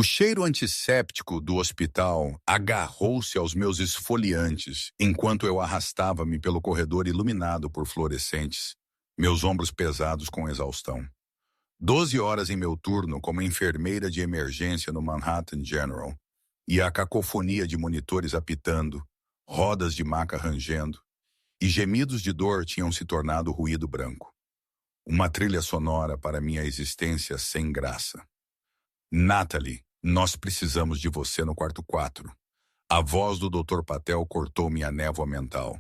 O cheiro antisséptico do hospital agarrou-se aos meus esfoliantes enquanto eu arrastava-me pelo corredor iluminado por fluorescentes, meus ombros pesados com exaustão. 12 horas em meu turno como enfermeira de emergência no Manhattan General, e a cacofonia de monitores apitando, rodas de maca rangendo, e gemidos de dor tinham se tornado ruído branco. Uma trilha sonora para minha existência sem graça. Natalie, nós precisamos de você no quarto 4. A voz do Dr. Patel cortou minha névoa mental.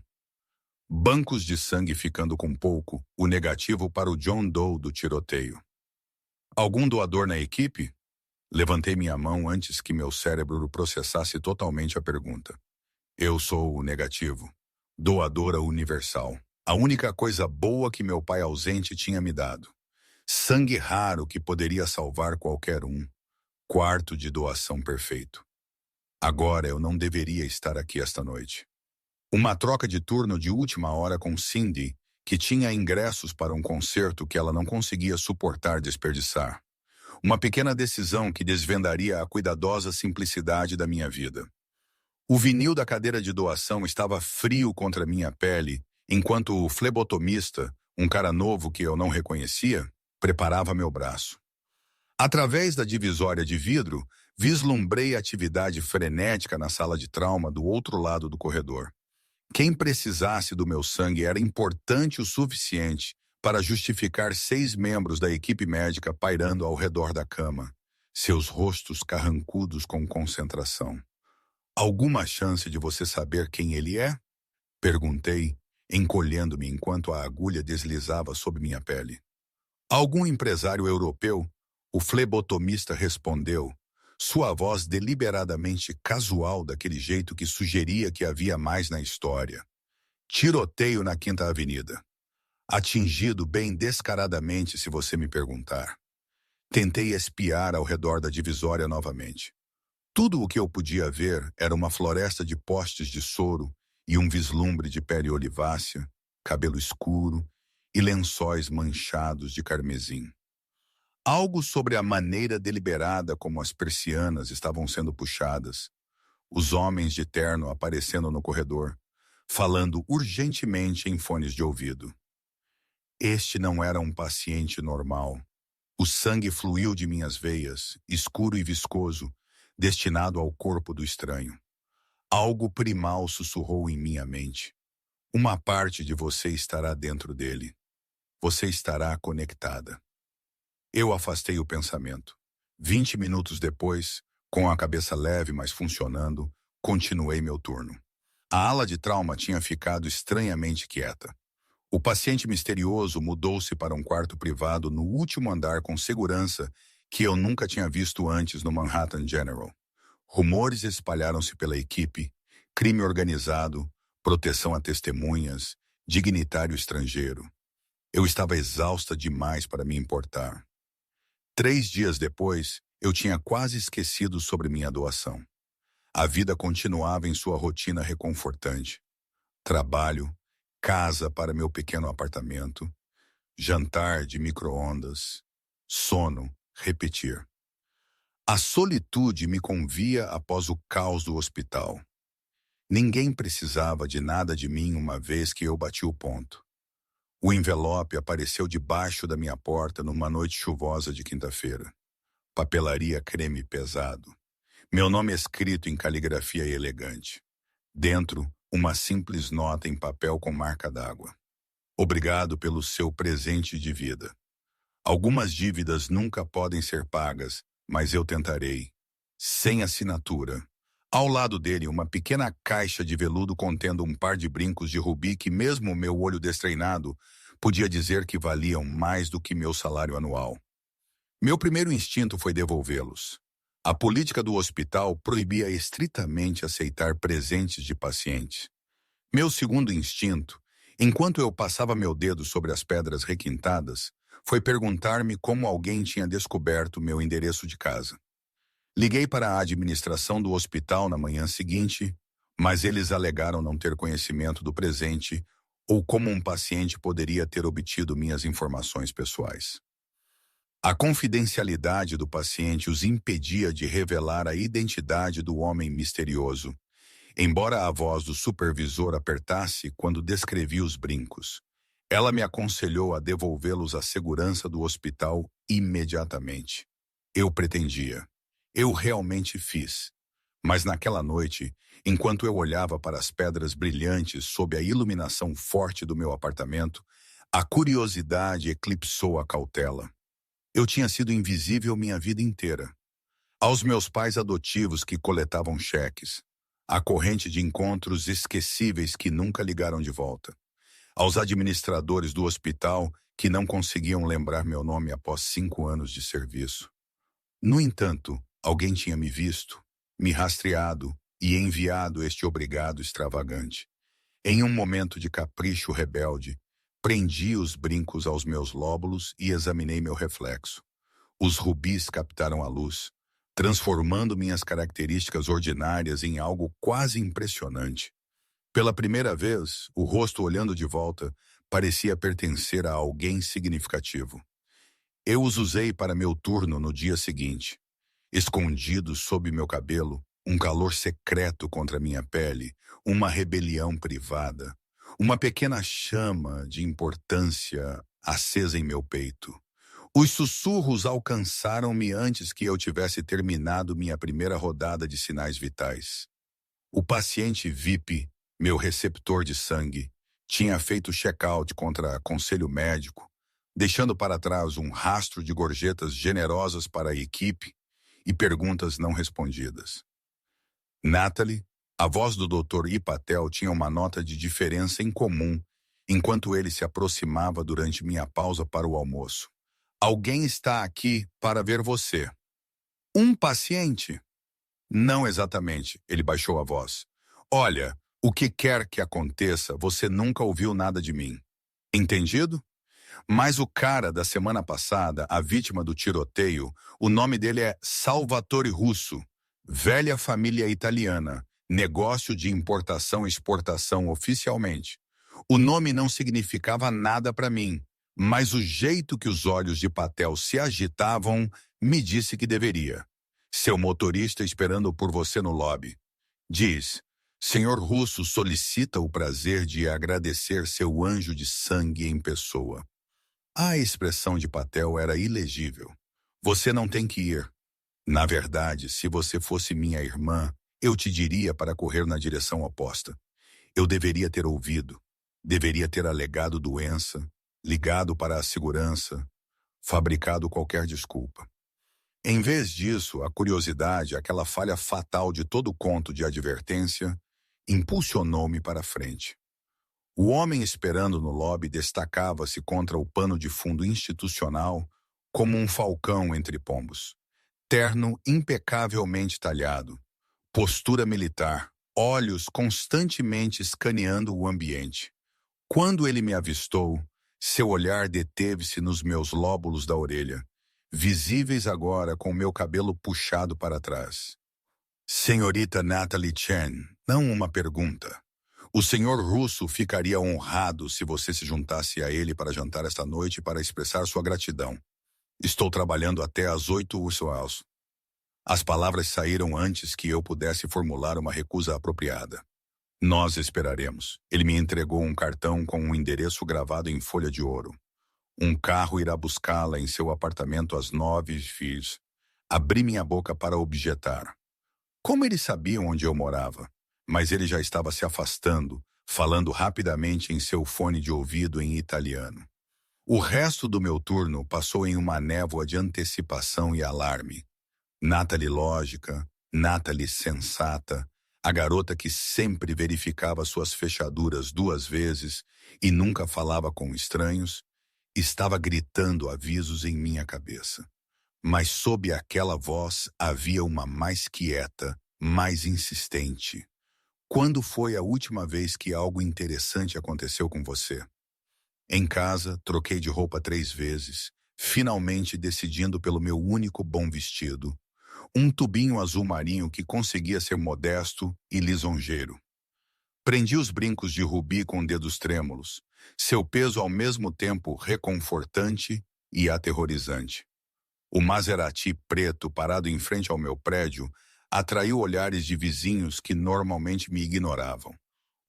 Bancos de sangue ficando com pouco, o negativo para o John Doe do tiroteio. Algum doador na equipe? Levantei minha mão antes que meu cérebro processasse totalmente a pergunta. Eu sou o negativo. Doadora universal. A única coisa boa que meu pai ausente tinha me dado. Sangue raro que poderia salvar qualquer um. Quarto de doação perfeito. Agora eu não deveria estar aqui esta noite. Uma troca de turno de última hora com Cindy, que tinha ingressos para um concerto que ela não conseguia suportar desperdiçar. Uma pequena decisão que desvendaria a cuidadosa simplicidade da minha vida. O vinil da cadeira de doação estava frio contra minha pele, enquanto o flebotomista, um cara novo que eu não reconhecia, preparava meu braço. Através da divisória de vidro, vislumbrei a atividade frenética na sala de trauma do outro lado do corredor. Quem precisasse do meu sangue era importante o suficiente para justificar 6 membros da equipe médica pairando ao redor da cama, seus rostos carrancudos com concentração. Alguma chance de você saber quem ele é? Perguntei, encolhendo-me enquanto a agulha deslizava sob minha pele. Algum empresário europeu? O flebotomista respondeu, sua voz deliberadamente casual daquele jeito que sugeria que havia mais na história. Tiroteio na Quinta Avenida. Atingido bem descaradamente, se você me perguntar. Tentei espiar ao redor da divisória novamente. Tudo o que eu podia ver era uma floresta de postes de soro e um vislumbre de pele olivácea, cabelo escuro e lençóis manchados de carmesim. Algo sobre a maneira deliberada como as persianas estavam sendo puxadas, os homens de terno aparecendo no corredor, falando urgentemente em fones de ouvido. Este não era um paciente normal. O sangue fluiu de minhas veias, escuro e viscoso, destinado ao corpo do estranho. Algo primal sussurrou em minha mente. Uma parte de você estará dentro dele. Você estará conectada. Eu afastei o pensamento. 20 minutos depois, com a cabeça leve, mas funcionando, continuei meu turno. A ala de trauma tinha ficado estranhamente quieta. O paciente misterioso mudou-se para um quarto privado no último andar com segurança que eu nunca tinha visto antes no Manhattan General. Rumores espalharam-se pela equipe, crime organizado, proteção a testemunhas, dignitário estrangeiro. Eu estava exausta demais para me importar. 3 dias depois, eu tinha quase esquecido sobre minha doação. A vida continuava em sua rotina reconfortante. Trabalho, casa para meu pequeno apartamento, jantar de micro-ondas, sono, repetir. A solitude me convia após o caos do hospital. Ninguém precisava de nada de mim uma vez que eu bati o ponto. O envelope apareceu debaixo da minha porta numa noite chuvosa de quinta-feira. Papelaria creme pesado. Meu nome escrito em caligrafia elegante. Dentro, uma simples nota em papel com marca d'água. Obrigado pelo seu presente de vida. Algumas dívidas nunca podem ser pagas, mas eu tentarei. Sem assinatura. Ao lado dele, uma pequena caixa de veludo contendo um par de brincos de rubi que mesmo meu olho destreinado podia dizer que valiam mais do que meu salário anual. Meu primeiro instinto foi devolvê-los. A política do hospital proibia estritamente aceitar presentes de pacientes. Meu segundo instinto, enquanto eu passava meu dedo sobre as pedras requintadas, foi perguntar-me como alguém tinha descoberto meu endereço de casa. Liguei para a administração do hospital na manhã seguinte, mas eles alegaram não ter conhecimento do presente ou como um paciente poderia ter obtido minhas informações pessoais. A confidencialidade do paciente os impedia de revelar a identidade do homem misterioso, embora a voz do supervisor apertasse quando descrevi os brincos. Ela me aconselhou a devolvê-los à segurança do hospital imediatamente. Eu pretendia. Eu realmente fiz. Mas naquela noite, enquanto eu olhava para as pedras brilhantes sob a iluminação forte do meu apartamento, a curiosidade eclipsou a cautela. Eu tinha sido invisível minha vida inteira. Aos meus pais adotivos que coletavam cheques, à corrente de encontros esquecíveis que nunca ligaram de volta, aos administradores do hospital que não conseguiam lembrar meu nome após 5 anos de serviço. No entanto, alguém tinha me visto, me rastreado e enviado este obrigado extravagante. Em um momento de capricho rebelde, prendi os brincos aos meus lóbulos e examinei meu reflexo. Os rubis captaram a luz, transformando minhas características ordinárias em algo quase impressionante. Pela primeira vez, o rosto olhando de volta parecia pertencer a alguém significativo. Eu os usei para meu turno no dia seguinte. Escondido sob meu cabelo, um calor secreto contra minha pele, uma rebelião privada, uma pequena chama de importância acesa em meu peito. Os sussurros alcançaram-me antes que eu tivesse terminado minha primeira rodada de sinais vitais. O paciente VIP, meu receptor de sangue, tinha feito check-out contra conselho médico, deixando para trás um rastro de gorjetas generosas para a equipe e perguntas não respondidas. Natalie, a voz do Dr. Ipatel tinha uma nota de diferença incomum enquanto ele se aproximava durante minha pausa para o almoço. Alguém está aqui para ver você. Um paciente? Não exatamente, ele baixou a voz. Olha, o que quer que aconteça, você nunca ouviu nada de mim. Entendido? Mas o cara da semana passada, a vítima do tiroteio, o nome dele é Salvatore Russo, velha família italiana, negócio de importação e exportação oficialmente. O nome não significava nada para mim, mas o jeito que os olhos de Patel se agitavam me disse que deveria. Seu motorista esperando por você no lobby. Diz, Senhor Russo solicita o prazer de agradecer seu anjo de sangue em pessoa. A expressão de Patel era ilegível. Você não tem que ir. Na verdade, se você fosse minha irmã, eu te diria para correr na direção oposta. Eu deveria ter ouvido. Deveria ter alegado doença, ligado para a segurança, fabricado qualquer desculpa. Em vez disso, a curiosidade, aquela falha fatal de todo conto de advertência, impulsionou-me para a frente. O homem esperando no lobby destacava-se contra o pano de fundo institucional como um falcão entre pombos. Terno impecavelmente talhado, postura militar, olhos constantemente escaneando o ambiente. Quando ele me avistou, seu olhar deteve-se nos meus lóbulos da orelha, visíveis agora com meu cabelo puxado para trás. Senhorita Natalie Chen, não uma pergunta. O senhor Russo ficaria honrado se você se juntasse a ele para jantar esta noite para expressar sua gratidão. Estou trabalhando até às 8 horas. As palavras saíram antes que eu pudesse formular uma recusa apropriada. Nós esperaremos. Ele me entregou um cartão com um endereço gravado em folha de ouro. Um carro irá buscá-la em seu apartamento às 9h. Abri minha boca para objetar. Como eles sabiam onde eu morava? Mas ele já estava se afastando, falando rapidamente em seu fone de ouvido em italiano. O resto do meu turno passou em uma névoa de antecipação e alarme. Natalie lógica, Natalie sensata, a garota que sempre verificava suas fechaduras 2 vezes e nunca falava com estranhos, estava gritando avisos em minha cabeça. Mas sob aquela voz havia uma mais quieta, mais insistente. Quando foi a última vez que algo interessante aconteceu com você? Em casa, troquei de roupa 3 vezes, finalmente decidindo pelo meu único bom vestido, um tubinho azul marinho que conseguia ser modesto e lisonjeiro. Prendi os brincos de rubi com dedos trêmulos, seu peso ao mesmo tempo reconfortante e aterrorizante. O Maserati preto parado em frente ao meu prédio atraiu olhares de vizinhos que normalmente me ignoravam.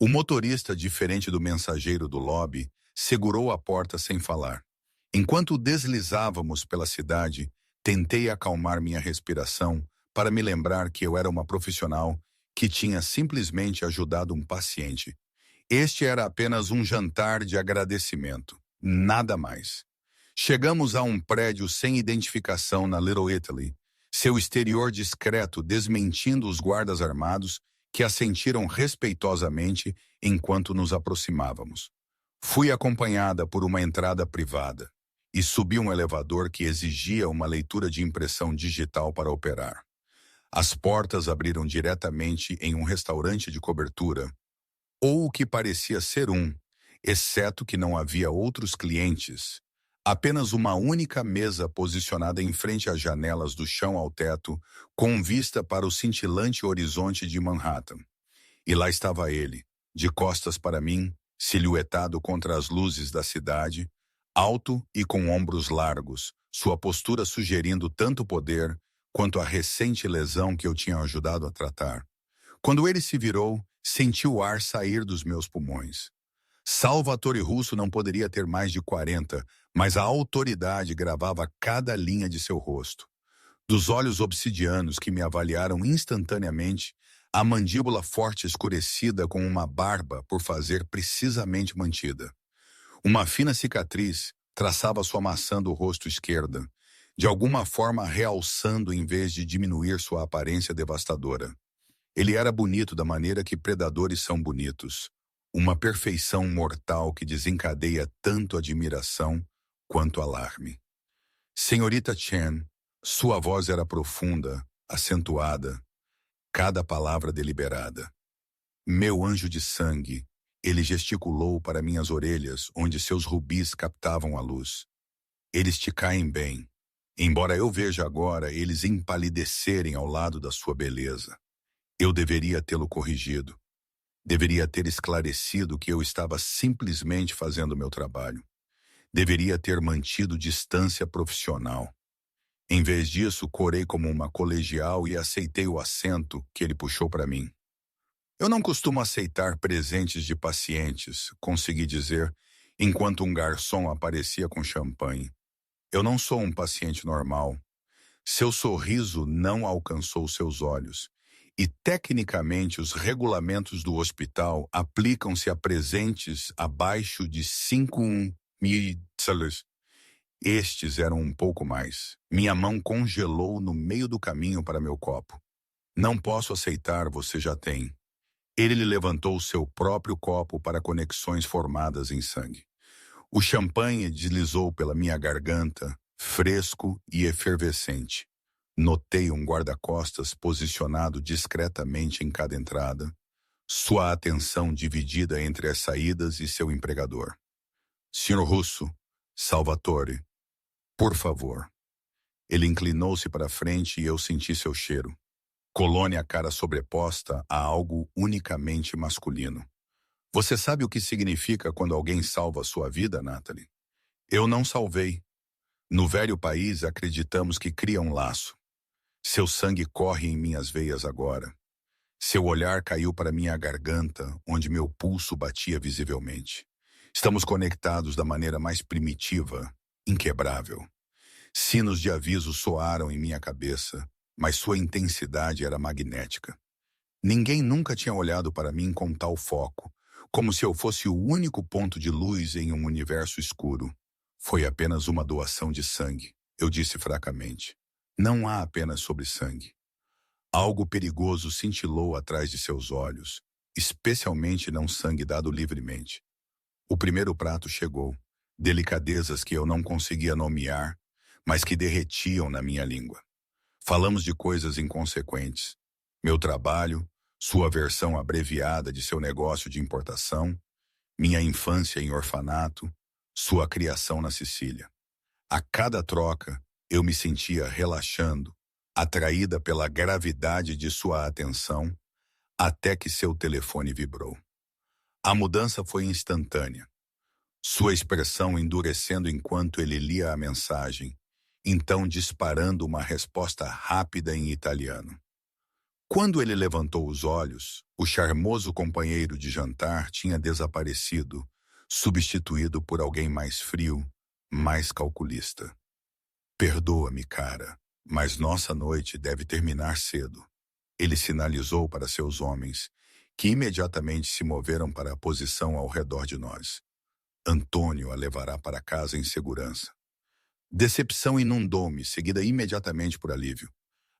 O motorista, diferente do mensageiro do lobby, segurou a porta sem falar. Enquanto deslizávamos pela cidade, tentei acalmar minha respiração para me lembrar que eu era uma profissional que tinha simplesmente ajudado um paciente. Este era apenas um jantar de agradecimento, nada mais. Chegamos a um prédio sem identificação na Little Italy, seu exterior discreto desmentindo os guardas armados que assentiram respeitosamente enquanto nos aproximávamos. Fui acompanhada por uma entrada privada e subi um elevador que exigia uma leitura de impressão digital para operar. As portas abriram diretamente em um restaurante de cobertura, ou o que parecia ser um, exceto que não havia outros clientes. Apenas uma única mesa posicionada em frente às janelas do chão ao teto, com vista para o cintilante horizonte de Manhattan. E lá estava ele, de costas para mim, silhuetado contra as luzes da cidade, alto e com ombros largos, sua postura sugerindo tanto poder quanto a recente lesão que eu tinha ajudado a tratar. Quando ele se virou, senti o ar sair dos meus pulmões. Salvatore Russo não poderia ter mais de 40, mas a autoridade gravava cada linha de seu rosto. Dos olhos obsidianos que me avaliaram instantaneamente, a mandíbula forte escurecida com uma barba por fazer precisamente mantida. Uma fina cicatriz traçava sua maçã do rosto esquerda, de alguma forma realçando em vez de diminuir sua aparência devastadora. Ele era bonito da maneira que predadores são bonitos. Uma perfeição mortal que desencadeia tanto admiração quanto alarme. Senhorita Chen, sua voz era profunda, acentuada, cada palavra deliberada. Meu anjo de sangue, ele gesticulou para minhas orelhas, onde seus rubis captavam a luz. Eles te caem bem, embora eu veja agora eles empalidecerem ao lado da sua beleza. Eu deveria tê-lo corrigido. Deveria ter esclarecido que eu estava simplesmente fazendo meu trabalho. Deveria ter mantido distância profissional. Em vez disso, corei como uma colegial e aceitei o assento que ele puxou para mim. Eu não costumo aceitar presentes de pacientes, consegui dizer, enquanto um garçom aparecia com champanhe. Eu não sou um paciente normal. Seu sorriso não alcançou seus olhos. E, tecnicamente, os regulamentos do hospital aplicam-se a presentes abaixo de 5.000 dólares. Estes eram um pouco mais. Minha mão congelou no meio do caminho para meu copo. Não posso aceitar, você já tem. Ele lhe levantou seu próprio copo para conexões formadas em sangue. O champanhe deslizou pela minha garganta, fresco e efervescente. Notei um guarda-costas posicionado discretamente em cada entrada, sua atenção dividida entre as saídas e seu empregador. Senhor Russo, Salvatore, por favor. Ele inclinou-se para frente e eu senti seu cheiro. Colônia cara sobreposta a algo unicamente masculino. Você sabe o que significa quando alguém salva sua vida, Natalie? Eu não salvei. No velho país acreditamos que cria um laço. Seu sangue corre em minhas veias agora. Seu olhar caiu para minha garganta, onde meu pulso batia visivelmente. Estamos conectados da maneira mais primitiva, inquebrável. Sinos de aviso soaram em minha cabeça, mas sua intensidade era magnética. Ninguém nunca tinha olhado para mim com tal foco, como se eu fosse o único ponto de luz em um universo escuro. Foi apenas uma doação de sangue, eu disse fracamente. Não há apenas sobre sangue. Algo perigoso cintilou atrás de seus olhos, especialmente não sangue dado livremente. O primeiro prato chegou, delicadezas que eu não conseguia nomear, mas que derretiam na minha língua. Falamos de coisas inconsequentes. Meu trabalho, sua versão abreviada de seu negócio de importação, minha infância em orfanato, sua criação na Sicília. A cada troca, eu me sentia relaxando, atraída pela gravidade de sua atenção, até que seu telefone vibrou. A mudança foi instantânea. Sua expressão endurecendo enquanto ele lia a mensagem, então disparando uma resposta rápida em italiano. Quando ele levantou os olhos, o charmoso companheiro de jantar tinha desaparecido, substituído por alguém mais frio, mais calculista. Perdoa-me, cara, mas nossa noite deve terminar cedo. Ele sinalizou para seus homens, que imediatamente se moveram para a posição ao redor de nós. Antônio a levará para casa em segurança. Decepção inundou-me, seguida imediatamente por alívio.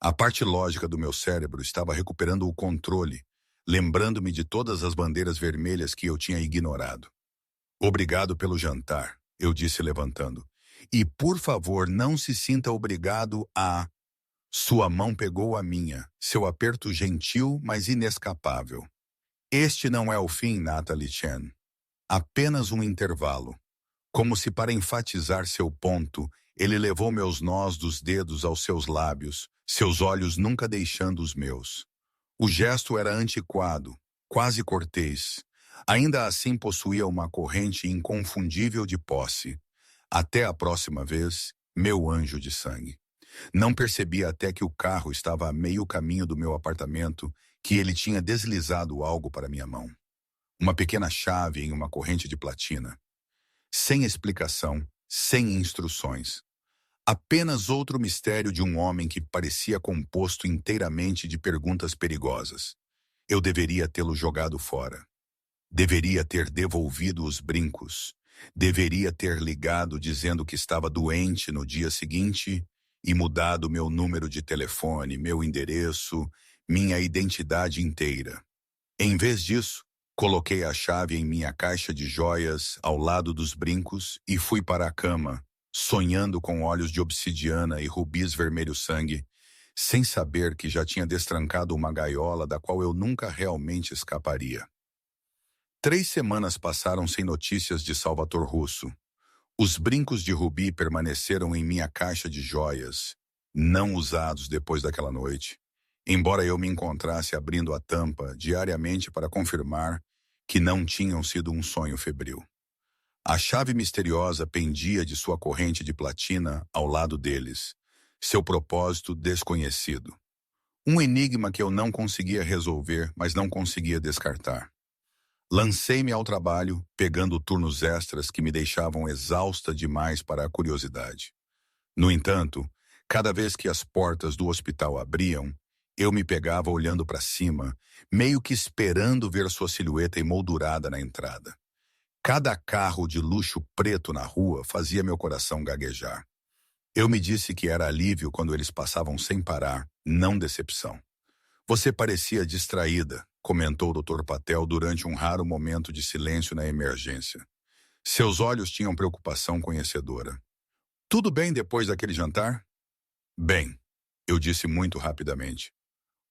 A parte lógica do meu cérebro estava recuperando o controle, lembrando-me de todas as bandeiras vermelhas que eu tinha ignorado. Obrigado pelo jantar, eu disse levantando. E, por favor, não se sinta obrigado a... Sua mão pegou a minha, seu aperto gentil, mas inescapável. Este não é o fim, Natalie Chen. Apenas um intervalo. Como se para enfatizar seu ponto, ele levou meus nós dos dedos aos seus lábios, seus olhos nunca deixando os meus. O gesto era antiquado, quase cortês. Ainda assim possuía uma corrente inconfundível de posse. Até a próxima vez, meu anjo de sangue. Não percebi até que o carro estava a meio caminho do meu apartamento que ele tinha deslizado algo para minha mão. Uma pequena chave em uma corrente de platina. Sem explicação, sem instruções. Apenas outro mistério de um homem que parecia composto inteiramente de perguntas perigosas. Eu deveria tê-lo jogado fora. Deveria ter devolvido os brincos. Deveria ter ligado dizendo que estava doente no dia seguinte e mudado meu número de telefone, meu endereço, minha identidade inteira. Em vez disso, coloquei a chave em minha caixa de joias ao lado dos brincos e fui para a cama, sonhando com olhos de obsidiana e rubis vermelho-sangue, sem saber que já tinha destrancado uma gaiola da qual eu nunca realmente escaparia. 3 semanas passaram sem notícias de Salvatore Russo. Os brincos de rubi permaneceram em minha caixa de joias, não usados depois daquela noite, embora eu me encontrasse abrindo a tampa diariamente para confirmar que não tinham sido um sonho febril. A chave misteriosa pendia de sua corrente de platina ao lado deles, seu propósito desconhecido. Um enigma que eu não conseguia resolver, mas não conseguia descartar. Lancei-me ao trabalho, pegando turnos extras que me deixavam exausta demais para a curiosidade. No entanto, cada vez que as portas do hospital abriam, eu me pegava olhando para cima, meio que esperando ver sua silhueta emoldurada na entrada. Cada carro de luxo preto na rua fazia meu coração gaguejar. Eu me disse que era alívio quando eles passavam sem parar, não decepção. Você parecia distraída, comentou o Dr. Patel durante um raro momento de silêncio na emergência. Seus olhos tinham preocupação conhecedora. Tudo bem depois daquele jantar? Bem, eu disse muito rapidamente.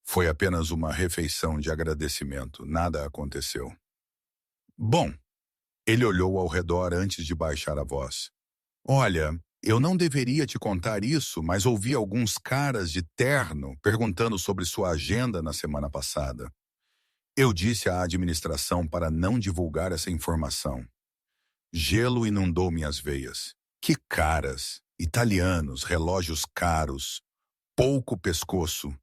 Foi apenas uma refeição de agradecimento, nada aconteceu. Bom, ele olhou ao redor antes de baixar a voz. Olha, eu não deveria te contar isso, mas ouvi alguns caras de terno perguntando sobre sua agenda na semana passada. Eu disse à administração para não divulgar essa informação. Gelo inundou minhas veias. Que caras! Italianos, relógios caros, pouco pescoço.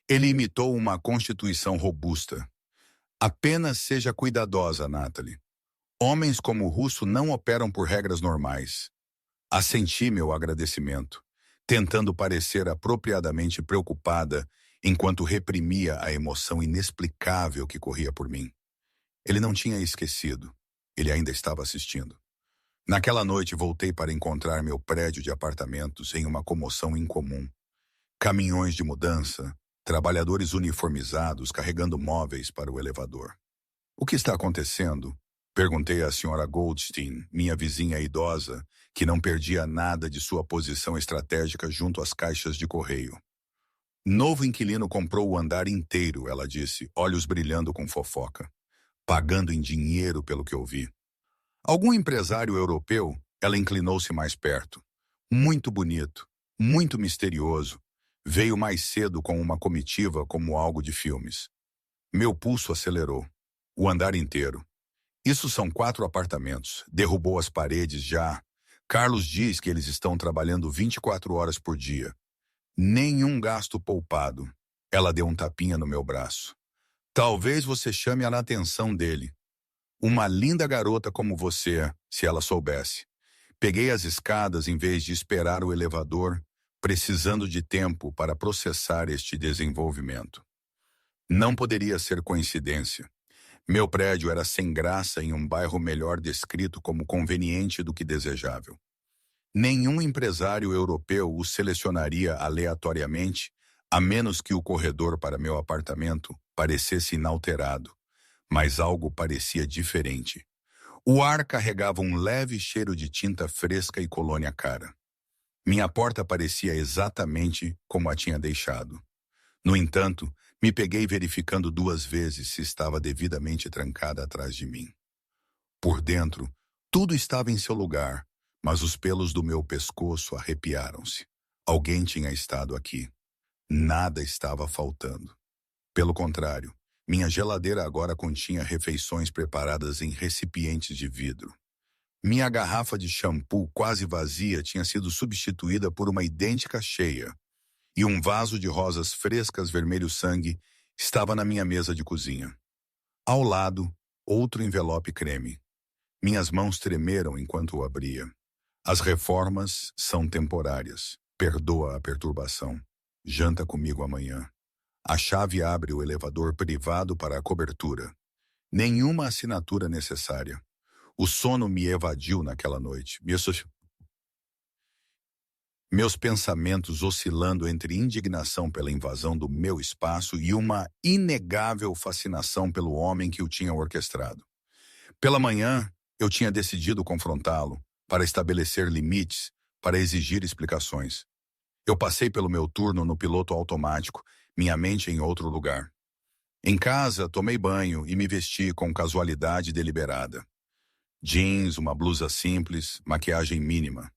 Ele imitou uma constituição robusta. Apenas seja cuidadosa, Natalie. Homens como o Russo não operam por regras normais. Assenti meu agradecimento, tentando parecer apropriadamente preocupada enquanto reprimia a emoção inexplicável que corria por mim. Ele não tinha esquecido. Ele ainda estava assistindo. Naquela noite voltei para encontrar meu prédio de apartamentos em uma comoção incomum. Caminhões de mudança, trabalhadores uniformizados carregando móveis para o elevador. O que está acontecendo? Perguntei à senhora Goldstein, minha vizinha idosa, que não perdia nada de sua posição estratégica junto às caixas de correio. Novo inquilino comprou o andar inteiro, ela disse, olhos brilhando com fofoca. Pagando em dinheiro pelo que ouvi. Algum empresário europeu? Ela inclinou-se mais perto. Muito bonito, muito misterioso. Veio mais cedo com uma comitiva como algo de filmes. Meu pulso acelerou. O andar inteiro. Isso são 4 apartamentos. Derrubou as paredes já. Carlos diz que eles estão trabalhando 24 horas por dia. Nenhum gasto poupado. Ela deu um tapinha no meu braço. Talvez você chame a atenção dele. Uma linda garota como você, se ela soubesse. Peguei as escadas em vez de esperar o elevador, precisando de tempo para processar este desenvolvimento. Não poderia ser coincidência. Meu prédio era sem graça em um bairro melhor descrito como conveniente do que desejável. Nenhum empresário europeu o selecionaria aleatoriamente, a menos que o corredor para meu apartamento parecesse inalterado, mas algo parecia diferente. O ar carregava um leve cheiro de tinta fresca e colônia cara. Minha porta parecia exatamente como a tinha deixado. No entanto, me peguei verificando 2 vezes se estava devidamente trancada atrás de mim. Por dentro, tudo estava em seu lugar, mas os pelos do meu pescoço arrepiaram-se. Alguém tinha estado aqui. Nada estava faltando. Pelo contrário, minha geladeira agora continha refeições preparadas em recipientes de vidro. Minha garrafa de shampoo quase vazia tinha sido substituída por uma idêntica cheia, e um vaso de rosas frescas vermelho-sangue estava na minha mesa de cozinha. Ao lado, outro envelope creme. Minhas mãos tremeram enquanto o abria. As reformas são temporárias. Perdoa a perturbação. Janta comigo amanhã. A chave abre o elevador privado para a cobertura. Nenhuma assinatura necessária. O sono me evadiu naquela noite. Meus pensamentos oscilando entre indignação pela invasão do meu espaço e uma inegável fascinação pelo homem que o tinha orquestrado. Pela manhã, eu tinha decidido confrontá-lo, para estabelecer limites, para exigir explicações. Eu passei pelo meu turno no piloto automático, minha mente em outro lugar. Em casa, tomei banho e me vesti com casualidade deliberada. Jeans, uma blusa simples, maquiagem mínima.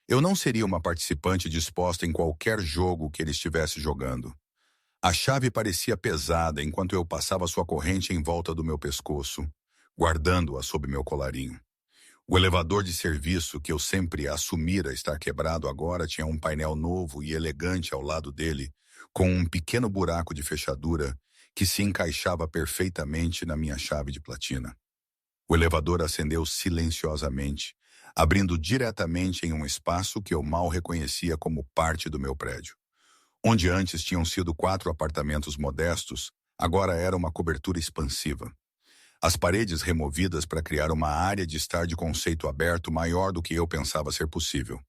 Eu não seria uma participante disposta em qualquer jogo que ele estivesse jogando. A chave parecia pesada enquanto eu passava sua corrente em volta do meu pescoço, guardando-a sob meu colarinho. O elevador de serviço, que eu sempre assumira estar quebrado agora, tinha um painel novo e elegante ao lado dele, com um pequeno buraco de fechadura que se encaixava perfeitamente na minha chave de platina. O elevador acendeu silenciosamente, abrindo diretamente em um espaço que eu mal reconhecia como parte do meu prédio. Onde antes tinham sido 4 apartamentos modestos, agora era uma cobertura expansiva. As paredes removidas para criar uma área de estar de conceito aberto maior do que eu pensava ser possível.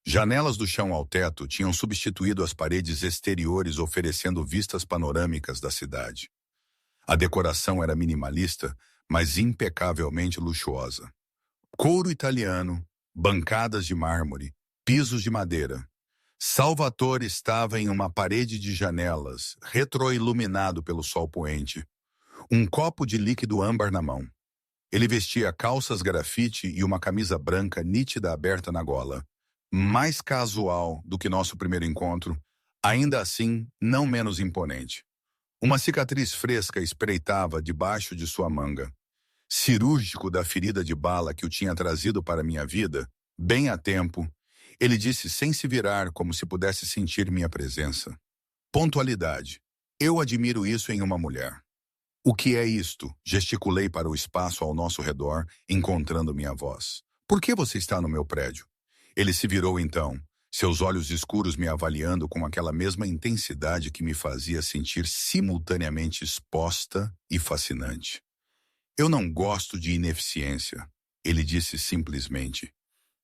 Janelas do chão ao teto tinham substituído as paredes exteriores, oferecendo vistas panorâmicas da cidade. A decoração era minimalista, mas impecavelmente luxuosa. Couro italiano, bancadas de mármore, pisos de madeira. Salvatore estava em uma parede de janelas, retroiluminado pelo sol poente. Um copo de líquido âmbar na mão. Ele vestia calças grafite e uma camisa branca nítida aberta na gola. Mais casual do que nosso primeiro encontro, ainda assim não menos imponente. Uma cicatriz fresca espreitava debaixo de sua manga. Cirúrgico da ferida de bala que o tinha trazido para minha vida, bem a tempo, ele disse sem se virar como se pudesse sentir minha presença. Pontualidade. Eu admiro isso em uma mulher. O que é isto? Gesticulei para o espaço ao nosso redor, encontrando minha voz. Por que você está no meu prédio? Ele se virou então, seus olhos escuros me avaliando com aquela mesma intensidade que me fazia sentir simultaneamente exposta e fascinante. Eu não gosto de ineficiência, ele disse simplesmente.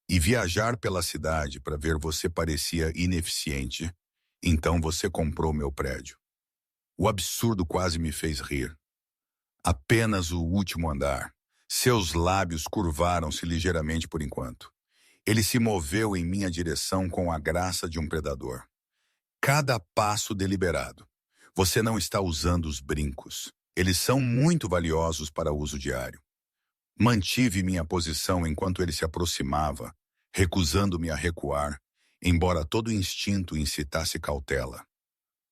E viajar pela cidade para ver você parecia ineficiente. Então você comprou meu prédio. O absurdo quase me fez rir. Apenas o último andar. Seus lábios curvaram-se ligeiramente por enquanto. Ele se moveu em minha direção com a graça de um predador. Cada passo deliberado. Você não está usando os brincos. Eles são muito valiosos para uso diário. Mantive minha posição enquanto ele se aproximava, recusando-me a recuar, embora todo instinto incitasse cautela.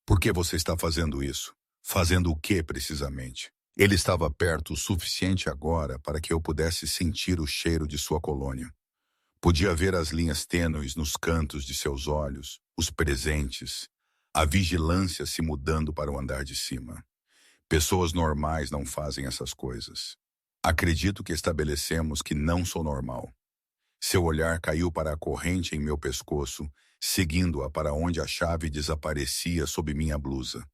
Por que você está fazendo isso? Fazendo o que, precisamente? Ele estava perto o suficiente agora para que eu pudesse sentir o cheiro de sua colônia. Podia ver as linhas tênues nos cantos de seus olhos, os presentes, a vigilância se mudando para o andar de cima. Pessoas normais não fazem essas coisas. Acredito que estabelecemos que não sou normal. Seu olhar caiu para a corrente em meu pescoço, seguindo-a para onde a chave desaparecia sob minha blusa.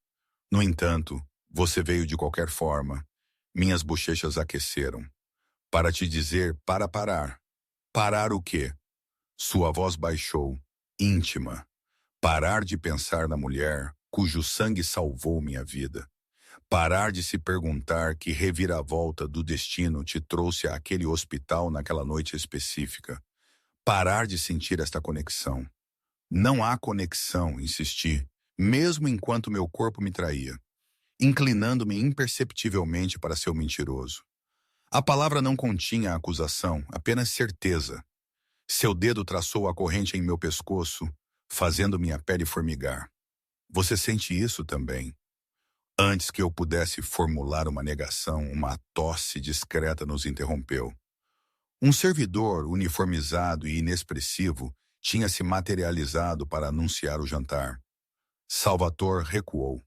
No entanto, você veio de qualquer forma. Minhas bochechas aqueceram. Para te dizer para parar. Parar o quê? Sua voz baixou, íntima. Parar de pensar na mulher cujo sangue salvou minha vida. Parar de se perguntar que reviravolta do destino te trouxe àquele hospital naquela noite específica. Parar de sentir esta conexão. Não há conexão, insisti, mesmo enquanto meu corpo me traía, inclinando-me imperceptivelmente para seu mentiroso. A palavra não continha acusação, apenas certeza. Seu dedo traçou a corrente em meu pescoço, fazendo minha pele formigar. Você sente isso também? Antes que eu pudesse formular uma negação, uma tosse discreta nos interrompeu. Um servidor uniformizado e inexpressivo tinha se materializado para anunciar o jantar. Salvatore recuou,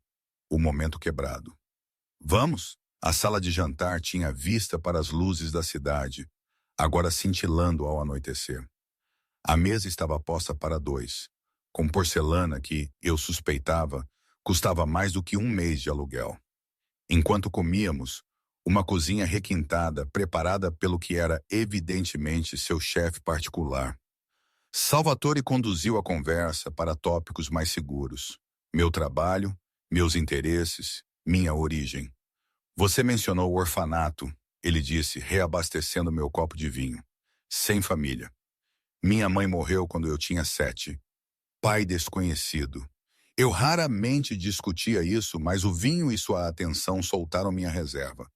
o momento quebrado. Vamos? A sala de jantar tinha vista para as luzes da cidade, agora cintilando ao anoitecer. A mesa estava posta para 2, com porcelana que, eu suspeitava, custava mais do que 1 mês de aluguel. Enquanto comíamos, uma cozinha requintada, preparada pelo que era evidentemente seu chefe particular. Salvatore conduziu a conversa para tópicos mais seguros. Meu trabalho, meus interesses, minha origem. Você mencionou o orfanato, ele disse, reabastecendo meu copo de vinho. Sem família. Minha mãe morreu quando eu tinha 7. Pai desconhecido. Eu raramente discutia isso, mas o vinho e sua atenção soltaram minha reserva.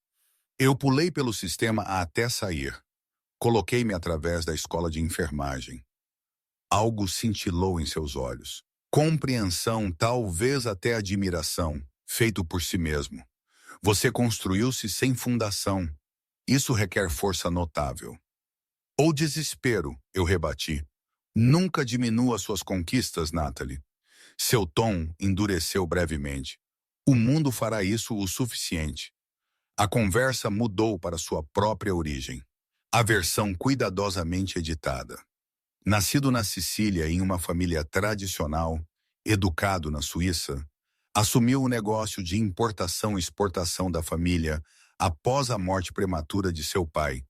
Eu pulei pelo sistema até sair. Coloquei-me através da escola de enfermagem. Algo cintilou em seus olhos. Compreensão, talvez até admiração, feito por si mesmo. Você construiu-se sem fundação. Isso requer força notável. Ou desespero, eu rebati. Nunca diminua suas conquistas, Natalie. Seu tom endureceu brevemente. O mundo fará isso o suficiente. A conversa mudou para sua própria origem. A versão cuidadosamente editada. Nascido na Sicília em uma família tradicional, educado na Suíça, assumiu o negócio de importação e exportação da família após a morte prematura de seu pai,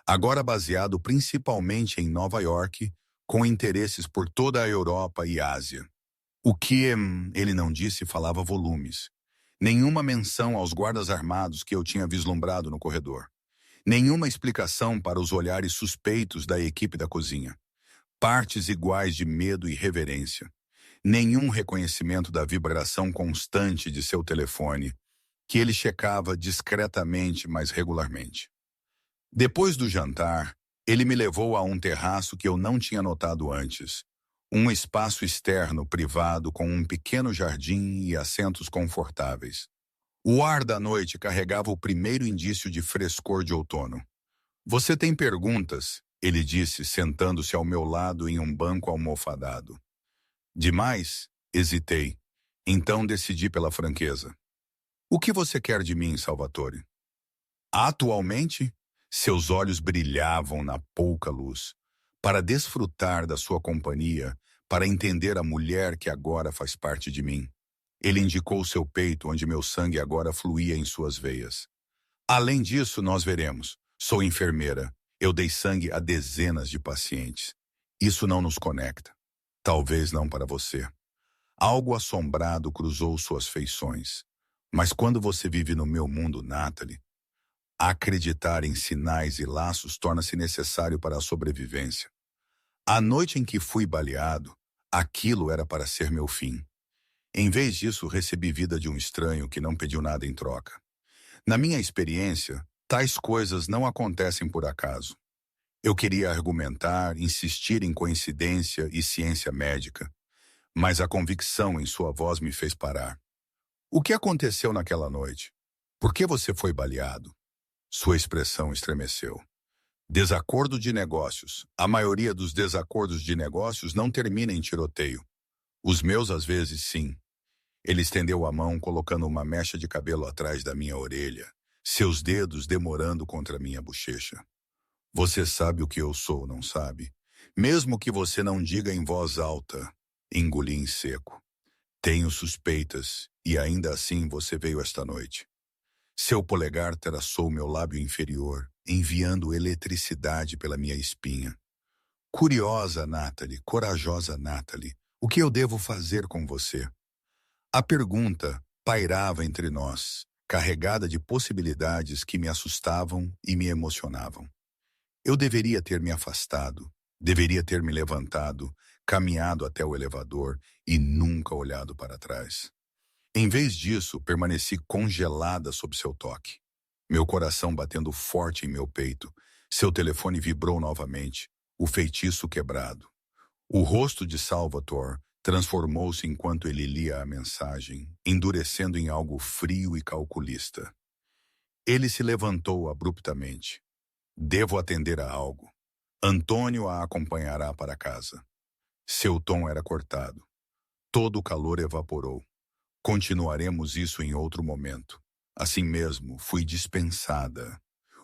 agora baseado principalmente em Nova York, com interesses por toda a Europa e Ásia. O que ele não disse falava volumes. Nenhuma menção aos guardas armados que eu tinha vislumbrado no corredor. Nenhuma explicação para os olhares suspeitos da equipe da cozinha. Partes iguais de medo e reverência. Nenhum reconhecimento da vibração constante de seu telefone, que ele checava discretamente, mas regularmente. Depois do jantar, ele me levou a um terraço que eu não tinha notado antes. Um espaço externo privado com um pequeno jardim e assentos confortáveis. O ar da noite carregava o primeiro indício de frescor de outono. Você tem perguntas? Ele disse, sentando-se ao meu lado em um banco almofadado. Demais? Hesitei. Então decidi pela franqueza. O que você quer de mim, Salvatore? Atualmente, seus olhos brilhavam na pouca luz. Para desfrutar da sua companhia, para entender a mulher que agora faz parte de mim. Ele indicou seu peito, onde meu sangue agora fluía em suas veias. Além disso, nós veremos. Sou enfermeira. Eu dei sangue a dezenas de pacientes. Isso não nos conecta. Talvez não para você. Algo assombrado cruzou suas feições. Mas quando você vive no meu mundo, Natalie, acreditar em sinais e laços torna-se necessário para a sobrevivência. A noite em que fui baleado, aquilo era para ser meu fim. Em vez disso, recebi vida de um estranho que não pediu nada em troca. Na minha experiência, tais coisas não acontecem por acaso. Eu queria argumentar, insistir em coincidência e ciência médica, mas a convicção em sua voz me fez parar. O que aconteceu naquela noite? Por que você foi baleado? Sua expressão estremeceu. Desacordo de negócios. A maioria dos desacordos de negócios não termina em tiroteio. Os meus, às vezes, sim. Ele estendeu a mão, colocando uma mecha de cabelo atrás da minha orelha, seus dedos demorando contra minha bochecha. Você sabe o que eu sou, não sabe? Mesmo que você não diga em voz alta, engoli em seco. Tenho suspeitas, e ainda assim você veio esta noite. Seu polegar traçou meu lábio inferior, enviando eletricidade pela minha espinha. Curiosa, Natalie, corajosa, Natalie, o que eu devo fazer com você? A pergunta pairava entre nós, carregada de possibilidades que me assustavam e me emocionavam. Eu deveria ter me afastado, deveria ter me levantado, caminhado até o elevador e nunca olhado para trás. Em vez disso, permaneci congelada sob seu toque. Meu coração batendo forte em meu peito. Seu telefone vibrou novamente, o feitiço quebrado. O rosto de Salvatore transformou-se enquanto ele lia a mensagem, endurecendo em algo frio e calculista. Ele se levantou abruptamente. Devo atender a algo. Antônio a acompanhará para casa. Seu tom era cortado. Todo o calor evaporou. Continuaremos isso em outro momento. Assim mesmo, fui dispensada.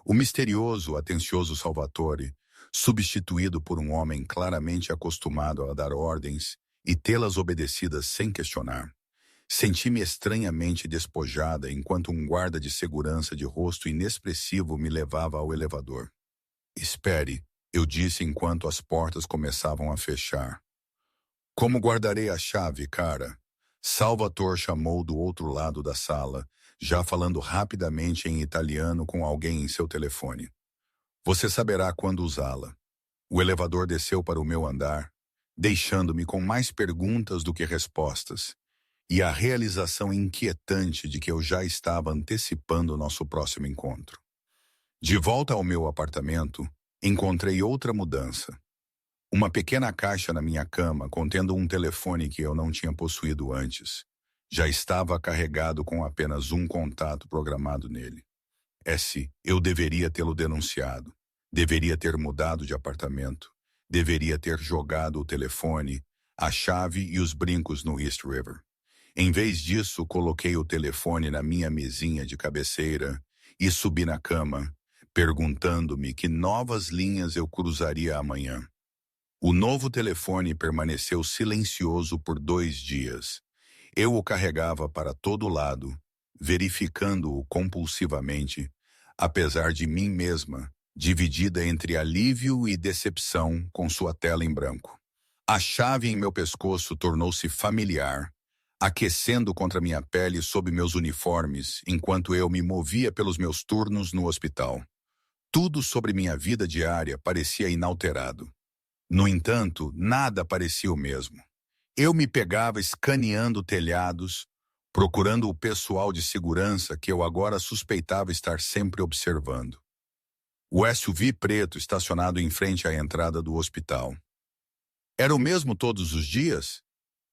O misterioso, atencioso Salvatore, substituído por um homem claramente acostumado a dar ordens e tê-las obedecidas sem questionar. Senti-me estranhamente despojada enquanto um guarda de segurança de rosto inexpressivo me levava ao elevador. Espere, eu disse enquanto as portas começavam a fechar. Como guardarei a chave, cara? Salvatore chamou do outro lado da sala, já falando rapidamente em italiano com alguém em seu telefone. Você saberá quando usá-la. O elevador desceu para o meu andar, deixando-me com mais perguntas do que respostas, e a realização inquietante de que eu já estava antecipando nosso próximo encontro. De volta ao meu apartamento, encontrei outra mudança. Uma pequena caixa na minha cama contendo um telefone que eu não tinha possuído antes. Já estava carregado com apenas um contato programado nele. Eu deveria tê-lo denunciado. Deveria ter mudado de apartamento. Deveria ter jogado o telefone, a chave e os brincos no East River. Em vez disso, coloquei o telefone na minha mesinha de cabeceira e subi na cama, perguntando-me que novas linhas eu cruzaria amanhã. O novo telefone permaneceu silencioso por 2 dias. Eu o carregava para todo lado, verificando-o compulsivamente, apesar de mim mesma, dividida entre alívio e decepção com sua tela em branco. A chave em meu pescoço tornou-se familiar, aquecendo contra minha pele sob meus uniformes enquanto eu me movia pelos meus turnos no hospital. Tudo sobre minha vida diária parecia inalterado. No entanto, nada parecia o mesmo. Eu me pegava escaneando telhados, procurando o pessoal de segurança que eu agora suspeitava estar sempre observando. O SUV preto estacionado em frente à entrada do hospital. Era o mesmo todos os dias?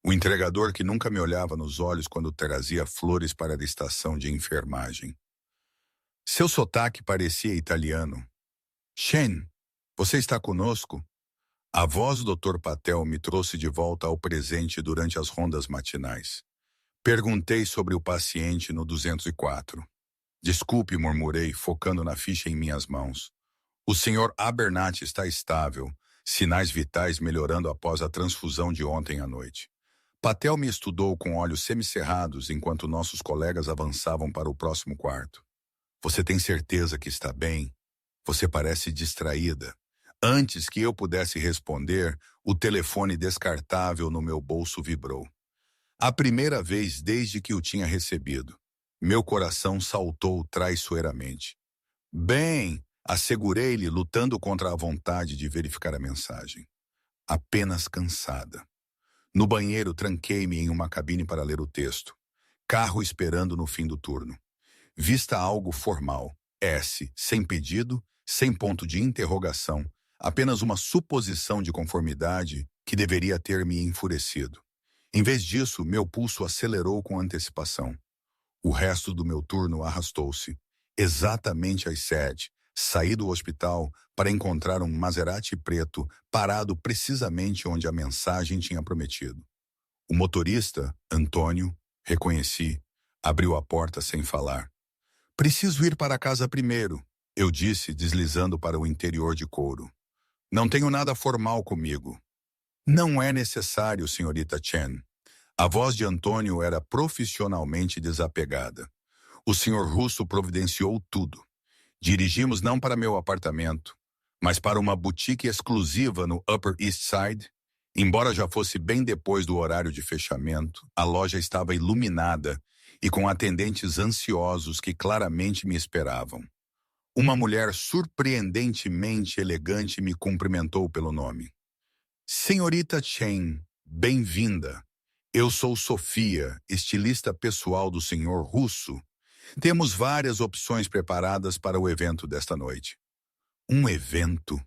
O entregador que nunca me olhava nos olhos quando trazia flores para a estação de enfermagem. Seu sotaque parecia italiano. Shane, você está conosco? A voz do Dr. Patel me trouxe de volta ao presente durante as rondas matinais. Perguntei sobre o paciente no 204. Desculpe, murmurei, focando na ficha em minhas mãos. O Sr. Abernathy está estável, sinais vitais melhorando após a transfusão de ontem à noite. Patel me estudou com olhos semicerrados enquanto nossos colegas avançavam para o próximo quarto. Você tem certeza que está bem? Você parece distraída. Antes que eu pudesse responder, o telefone descartável no meu bolso vibrou. A primeira vez desde que o tinha recebido. Meu coração saltou traiçoeiramente. Bem, assegurei-lhe, lutando contra a vontade de verificar a mensagem. Apenas cansada. No banheiro, tranquei-me em uma cabine para ler o texto. Carro esperando no fim do turno. Vista algo formal. Sem pedido, sem ponto de interrogação. Apenas uma suposição de conformidade que deveria ter me enfurecido. Em vez disso, meu pulso acelerou com antecipação. O resto do meu turno arrastou-se. Exatamente às 7, Saí do hospital para encontrar um Maserati preto parado precisamente onde a mensagem tinha prometido. O motorista, Antônio, reconheci, abriu a porta sem falar. Preciso ir para casa primeiro, eu disse, deslizando para o interior de couro. Não tenho nada formal comigo. Não é necessário, senhorita Chen. A voz de Antônio era profissionalmente desapegada. O senhor Russo providenciou tudo. Dirigimos não para meu apartamento, mas para uma boutique exclusiva no Upper East Side. Embora já fosse bem depois do horário de fechamento, a loja estava iluminada e com atendentes ansiosos que claramente me esperavam. Uma mulher surpreendentemente elegante me cumprimentou pelo nome. Senhorita Chen, bem-vinda. Eu sou Sofia, estilista pessoal do senhor Russo. Temos várias opções preparadas para o evento desta noite. Um evento?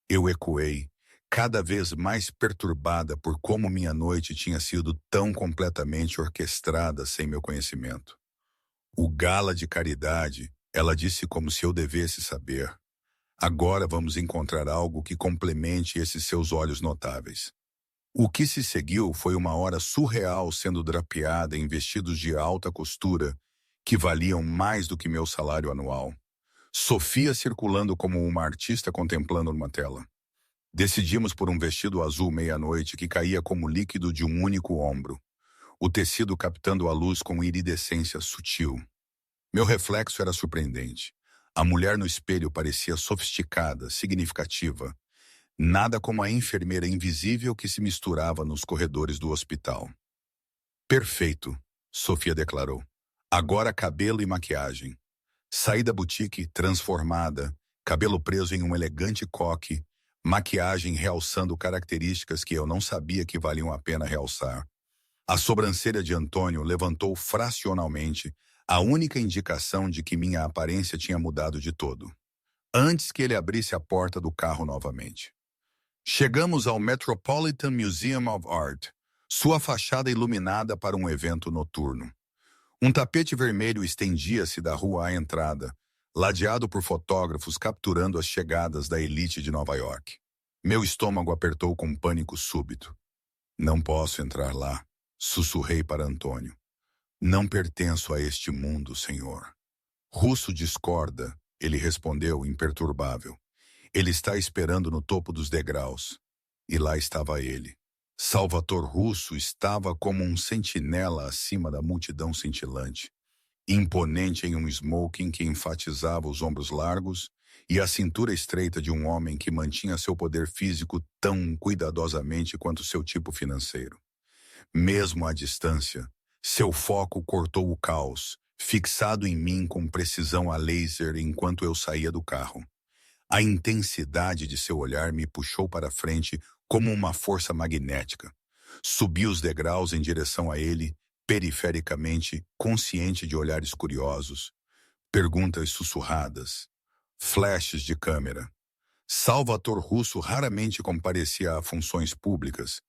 Eu ecoei, cada vez mais perturbada por como minha noite tinha sido tão completamente orquestrada sem meu conhecimento. O gala de caridade, ela disse como se eu devesse saber. Agora vamos encontrar algo que complemente esses seus olhos notáveis. O que se seguiu foi uma hora surreal sendo drapeada em vestidos de alta costura que valiam mais do que meu salário anual. Sofia circulando como uma artista contemplando uma tela. Decidimos por um vestido azul meia-noite que caía como líquido de um único ombro, o tecido captando a luz com iridescência sutil. Meu reflexo era surpreendente. A mulher no espelho parecia sofisticada, significativa, nada como a enfermeira invisível que se misturava nos corredores do hospital. Perfeito, Sofia declarou. Agora cabelo e maquiagem. Saí da boutique transformada, cabelo preso em um elegante coque, maquiagem realçando características que eu não sabia que valiam a pena realçar. A sobrancelha de Antônio levantou fracionalmente, a única indicação de que minha aparência tinha mudado de todo. Antes que ele abrisse a porta do carro novamente. Chegamos ao Metropolitan Museum of Art, sua fachada iluminada para um evento noturno. Um tapete vermelho estendia-se da rua à entrada, ladeado por fotógrafos capturando as chegadas da elite de Nova York. Meu estômago apertou com pânico súbito. Não posso entrar lá, sussurrei para Antônio. Não pertenço a este mundo, senhor. Russo discorda, ele respondeu imperturbável. Ele está esperando no topo dos degraus. E lá estava ele. Salvatore Russo estava como um sentinela acima da multidão cintilante, imponente em um smoking que enfatizava os ombros largos e a cintura estreita de um homem que mantinha seu poder físico tão cuidadosamente quanto seu tipo financeiro. Mesmo à distância, seu foco cortou o caos, fixado em mim com precisão a laser enquanto eu saía do carro. A intensidade de seu olhar me puxou para frente como uma força magnética. Subi os degraus em direção a ele, perifericamente, consciente de olhares curiosos, perguntas sussurradas, flashes de câmera. Salvatore Russo raramente comparecia a funções públicas.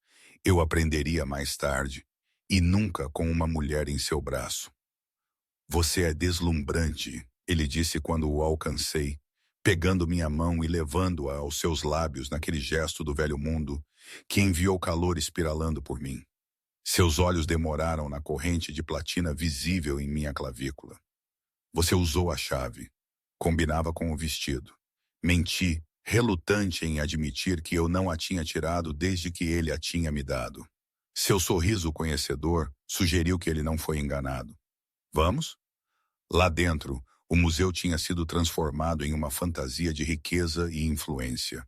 Eu aprenderia mais tarde, e nunca com uma mulher em seu braço. Você é deslumbrante, ele disse quando o alcancei, pegando minha mão e levando-a aos seus lábios naquele gesto do velho mundo que enviou calor espiralando por mim. Seus olhos demoraram na corrente de platina visível em minha clavícula. Você usou a chave. Combinava com o vestido. Menti, relutante em admitir que eu não a tinha tirado desde que ele a tinha me dado. Seu sorriso conhecedor sugeriu que ele não foi enganado. Vamos? Lá dentro, o museu tinha sido transformado em uma fantasia de riqueza e influência.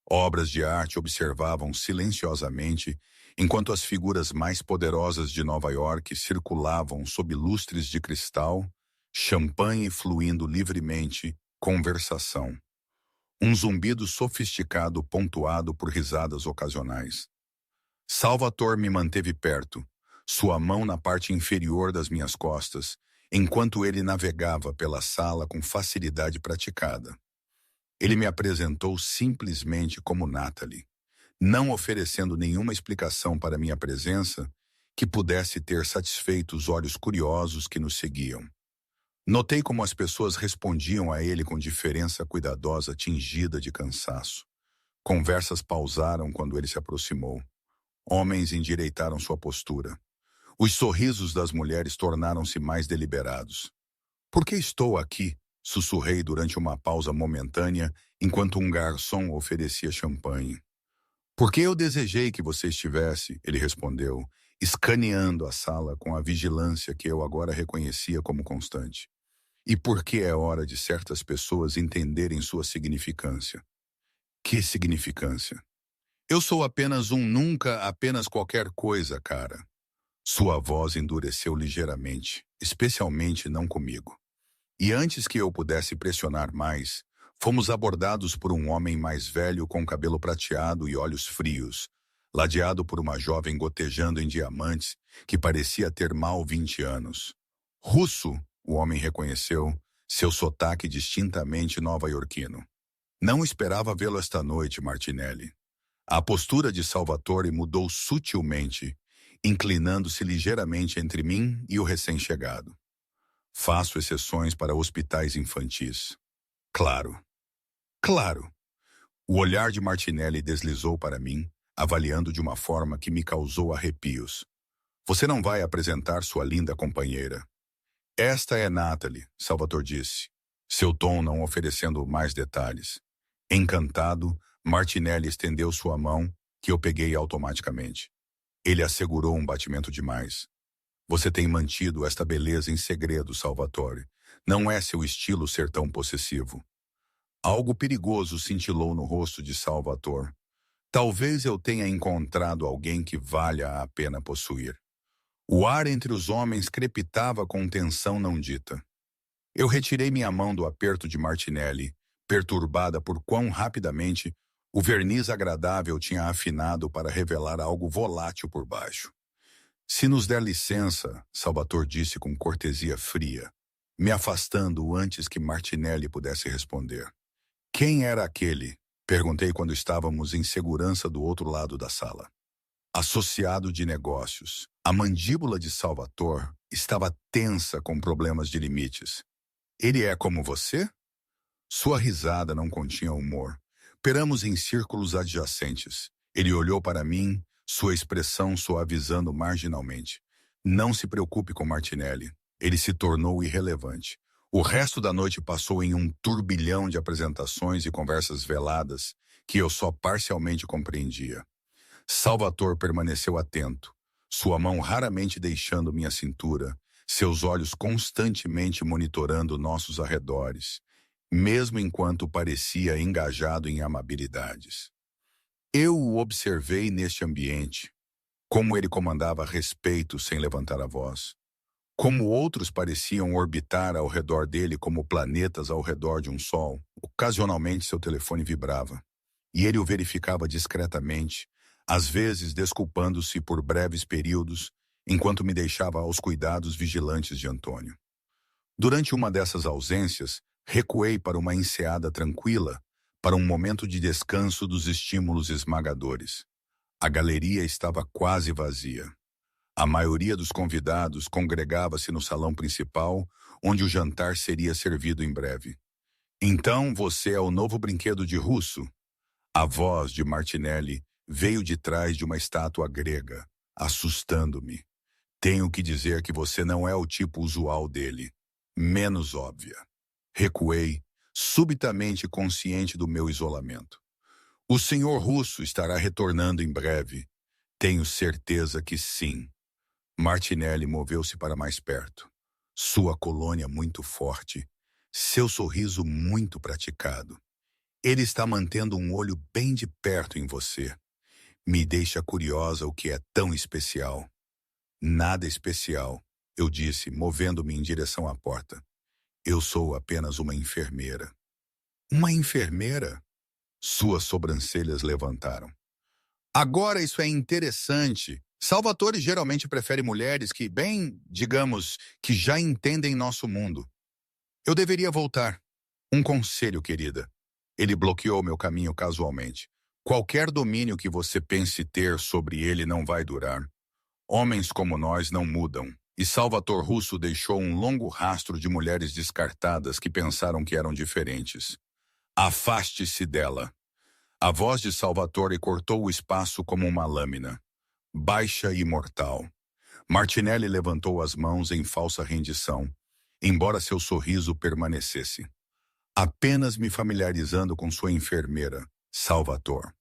Obras de arte observavam silenciosamente enquanto as figuras mais poderosas de Nova York circulavam sob lustres de cristal, champanhe fluindo livremente, conversação. Um zumbido sofisticado pontuado por risadas ocasionais. Salvatore me manteve perto, sua mão na parte inferior das minhas costas, enquanto ele navegava pela sala com facilidade praticada. Ele me apresentou simplesmente como Natalie, não oferecendo nenhuma explicação para minha presença que pudesse ter satisfeito os olhos curiosos que nos seguiam. Notei como as pessoas respondiam a ele com diferença cuidadosa, tingida de cansaço. Conversas pausaram quando ele se aproximou. Homens endireitaram sua postura. Os sorrisos das mulheres tornaram-se mais deliberados. "Por que estou aqui?" sussurrei durante uma pausa momentânea, enquanto um garçom oferecia champanhe. "Porque eu desejei que você estivesse", ele respondeu, escaneando a sala com a vigilância que eu agora reconhecia como constante. "E porque é hora de certas pessoas entenderem sua significância." "Que significância?" "Eu sou apenas um nunca, apenas qualquer coisa, cara." Sua voz endureceu ligeiramente, especialmente não comigo. E antes que eu pudesse pressionar mais, fomos abordados por um homem mais velho com cabelo prateado e olhos frios, ladeado por uma jovem gotejando em diamantes que parecia ter mal 20 anos. "Russo", o homem reconheceu, seu sotaque distintamente nova-iorquino. "Não esperava vê-lo esta noite, Martinelli." A postura de Salvatore mudou sutilmente, inclinando-se ligeiramente entre mim e o recém-chegado. "Faço exceções para hospitais infantis." "Claro, claro." O olhar de Martinelli deslizou para mim, avaliando de uma forma que me causou arrepios. "Você não vai apresentar sua linda companheira." "Esta é Natalie", Salvatore disse, seu tom não oferecendo mais detalhes. Encantado, Martinelli estendeu sua mão, que eu peguei automaticamente. Ele assegurou um batimento de mais. "Você tem mantido esta beleza em segredo, Salvatore. Não é seu estilo ser tão possessivo." Algo perigoso cintilou no rosto de Salvatore. "Talvez eu tenha encontrado alguém que valha a pena possuir." O ar entre os homens crepitava com tensão não dita. Eu retirei minha mão do aperto de Martinelli, perturbada por quão rapidamente o verniz agradável tinha afinado para revelar algo volátil por baixo. "Se nos der licença", Salvatore disse com cortesia fria, me afastando antes que Martinelli pudesse responder. "Quem era aquele?" perguntei quando estávamos em segurança do outro lado da sala. "Associado de negócios." A mandíbula de Salvatore estava tensa com problemas de limites. "Ele é como você?" Sua risada não continha humor. Peramos em círculos adjacentes. Ele olhou para mim, sua expressão suavizando marginalmente. "Não se preocupe com Martinelli." Ele se tornou irrelevante. O resto da noite passou em um turbilhão de apresentações e conversas veladas que eu só parcialmente compreendia. Salvatore permaneceu atento, sua mão raramente deixando minha cintura, seus olhos constantemente monitorando nossos arredores, mesmo enquanto parecia engajado em amabilidades. Eu o observei neste ambiente, como ele comandava respeito sem levantar a voz, como outros pareciam orbitar ao redor dele como planetas ao redor de um sol. Ocasionalmente seu telefone vibrava, e ele o verificava discretamente, às vezes desculpando-se por breves períodos, enquanto me deixava aos cuidados vigilantes de Antônio. Durante uma dessas ausências, recuei para uma enseada tranquila, para um momento de descanso dos estímulos esmagadores. A galeria estava quase vazia. A maioria dos convidados congregava-se no salão principal, onde o jantar seria servido em breve. "Então você é o novo brinquedo de Russo?" A voz de Martinelli veio de trás de uma estátua grega, assustando-me. "Tenho que dizer que você não é o tipo usual dele. Menos óbvia." Recuei, subitamente consciente do meu isolamento. "O senhor Russo estará retornando em breve." "Tenho certeza que sim." Martinelli moveu-se para mais perto. Sua colônia muito forte, seu sorriso muito praticado. "Ele está mantendo um olho bem de perto em você. Me deixa curiosa o que é tão especial." "Nada especial", eu disse, movendo-me em direção à porta. "Eu sou apenas uma enfermeira." "Uma enfermeira?" Suas sobrancelhas levantaram. "Agora isso é interessante. Salvatore geralmente prefere mulheres que, bem, digamos, que já entendem nosso mundo." "Eu deveria voltar. Um conselho, querida." Ele bloqueou meu caminho casualmente. "Qualquer domínio que você pense ter sobre ele não vai durar. Homens como nós não mudam." E Salvatore Russo deixou um longo rastro de mulheres descartadas que pensaram que eram diferentes. Afaste-se dela. A voz de Salvatore cortou o espaço como uma lâmina, baixa e mortal. Martinelli levantou as mãos em falsa rendição, embora seu sorriso permanecesse. Apenas me familiarizando com sua enfermeira, Salvatore.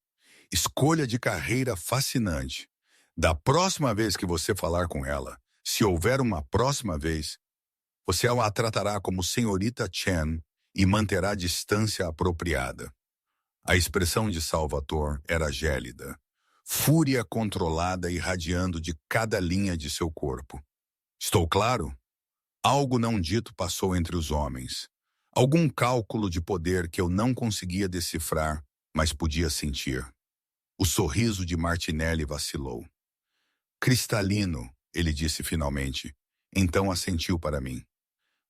Escolha de carreira fascinante. Da próxima vez que você falar com ela, se houver uma próxima vez, você a tratará como senhorita Chen e manterá a distância apropriada. A expressão de Salvatore era gélida, fúria controlada irradiando de cada linha de seu corpo. Estou claro? Algo não dito passou entre os homens. Algum cálculo de poder que eu não conseguia decifrar, mas podia sentir. O sorriso de Martinelli vacilou. Cristalino, ele disse finalmente. Então assentiu para mim.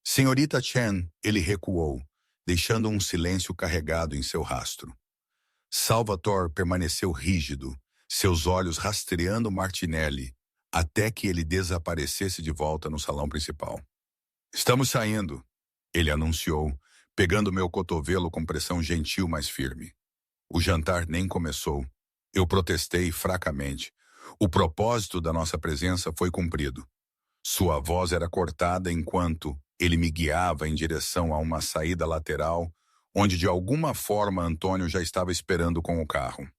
Senhorita Chen, ele recuou, deixando um silêncio carregado em seu rastro. Salvatore permaneceu rígido, seus olhos rastreando Martinelli, até que ele desaparecesse de volta no salão principal. Estamos saindo, ele anunciou, pegando meu cotovelo com pressão gentil mas firme. O jantar nem começou. Eu protestei fracamente. O propósito da nossa presença foi cumprido. Sua voz era cortada enquanto ele me guiava em direção a uma saída lateral, onde de alguma forma Antônio já estava esperando com o carro.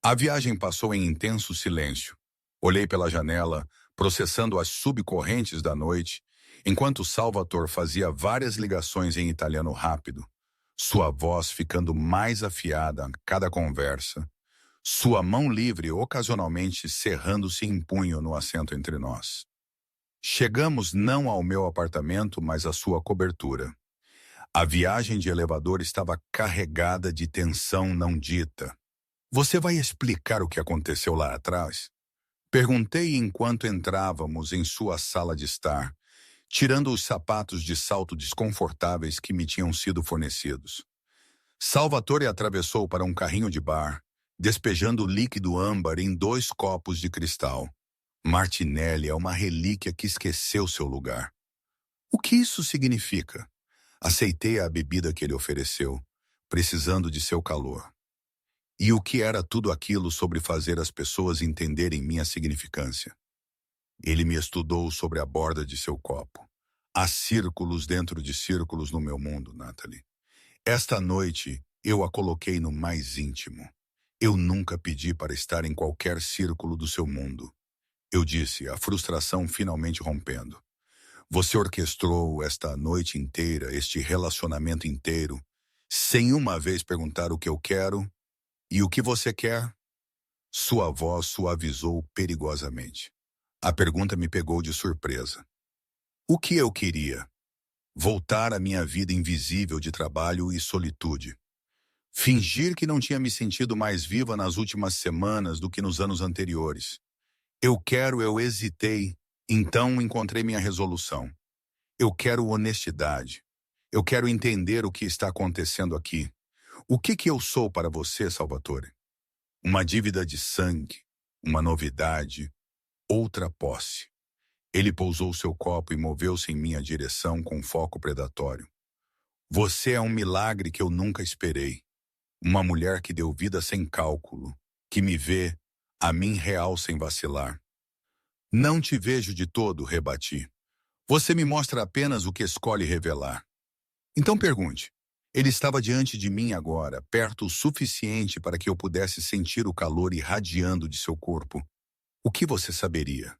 A viagem passou em intenso silêncio. Olhei pela janela, processando as subcorrentes da noite, enquanto Salvatore fazia várias ligações em italiano rápido, sua voz ficando mais afiada a cada conversa, sua mão livre ocasionalmente cerrando-se em punho no assento entre nós. Chegamos não ao meu apartamento, mas à sua cobertura. A viagem de elevador estava carregada de tensão não dita. Você vai explicar o que aconteceu lá atrás? Perguntei enquanto entrávamos em sua sala de estar, tirando os sapatos de salto desconfortáveis que me tinham sido fornecidos. Salvatore atravessou para um carrinho de bar, despejando líquido âmbar em 2 copos de cristal. Martinelli é uma relíquia que esqueceu seu lugar. O que isso significa? Aceitei a bebida que ele ofereceu, precisando de seu calor. E o que era tudo aquilo sobre fazer as pessoas entenderem minha significância? Ele me estudou sobre a borda de seu copo. Há círculos dentro de círculos no meu mundo, Natalie. Esta noite, eu a coloquei no mais íntimo. Eu nunca pedi para estar em qualquer círculo do seu mundo. Eu disse, a frustração finalmente rompendo. Você orquestrou esta noite inteira, este relacionamento inteiro, sem uma vez perguntar o que eu quero e o que você quer? Sua voz suavizou perigosamente. A pergunta me pegou de surpresa. O que eu queria? Voltar à minha vida invisível de trabalho e solitude. Fingir que não tinha me sentido mais viva nas últimas semanas do que nos anos anteriores. Eu hesitei, então encontrei minha resolução. Eu quero honestidade. Eu quero entender o que está acontecendo aqui. O que eu sou para você, Salvatore? Uma dívida de sangue, uma novidade, outra posse. Ele pousou seu copo e moveu-se em minha direção com foco predatório. Você é um milagre que eu nunca esperei. Uma mulher que deu vida sem cálculo, que me vê, a mim real sem vacilar. Não te vejo de todo, rebati. Você me mostra apenas o que escolhe revelar. Então pergunte. Ele estava diante de mim agora, perto o suficiente para que eu pudesse sentir o calor irradiando de seu corpo. O que você saberia?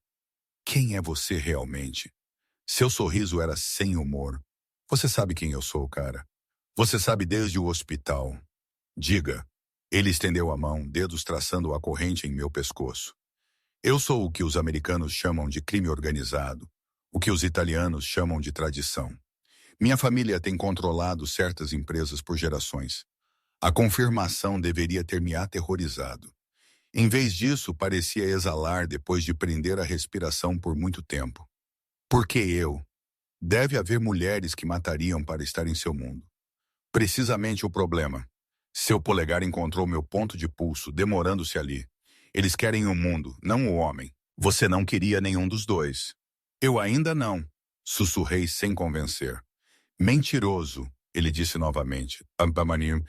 Quem é você realmente? Seu sorriso era sem humor. Você sabe quem eu sou, cara. Você sabe desde o hospital. Diga. Ele estendeu a mão, dedos traçando a corrente em meu pescoço. Eu sou o que os americanos chamam de crime organizado, o que os italianos chamam de tradição. Minha família tem controlado certas empresas por gerações. A confirmação deveria ter me aterrorizado. Em vez disso, parecia exalar depois de prender a respiração por muito tempo. Por que eu? Deve haver mulheres que matariam para estar em seu mundo. Precisamente o problema. Seu polegar encontrou meu ponto de pulso, demorando-se ali. Eles querem o mundo, não o homem. Você não queria nenhum dos dois. Eu ainda não, sussurrei sem convencer. Mentiroso, ele disse novamente. Ampamanim.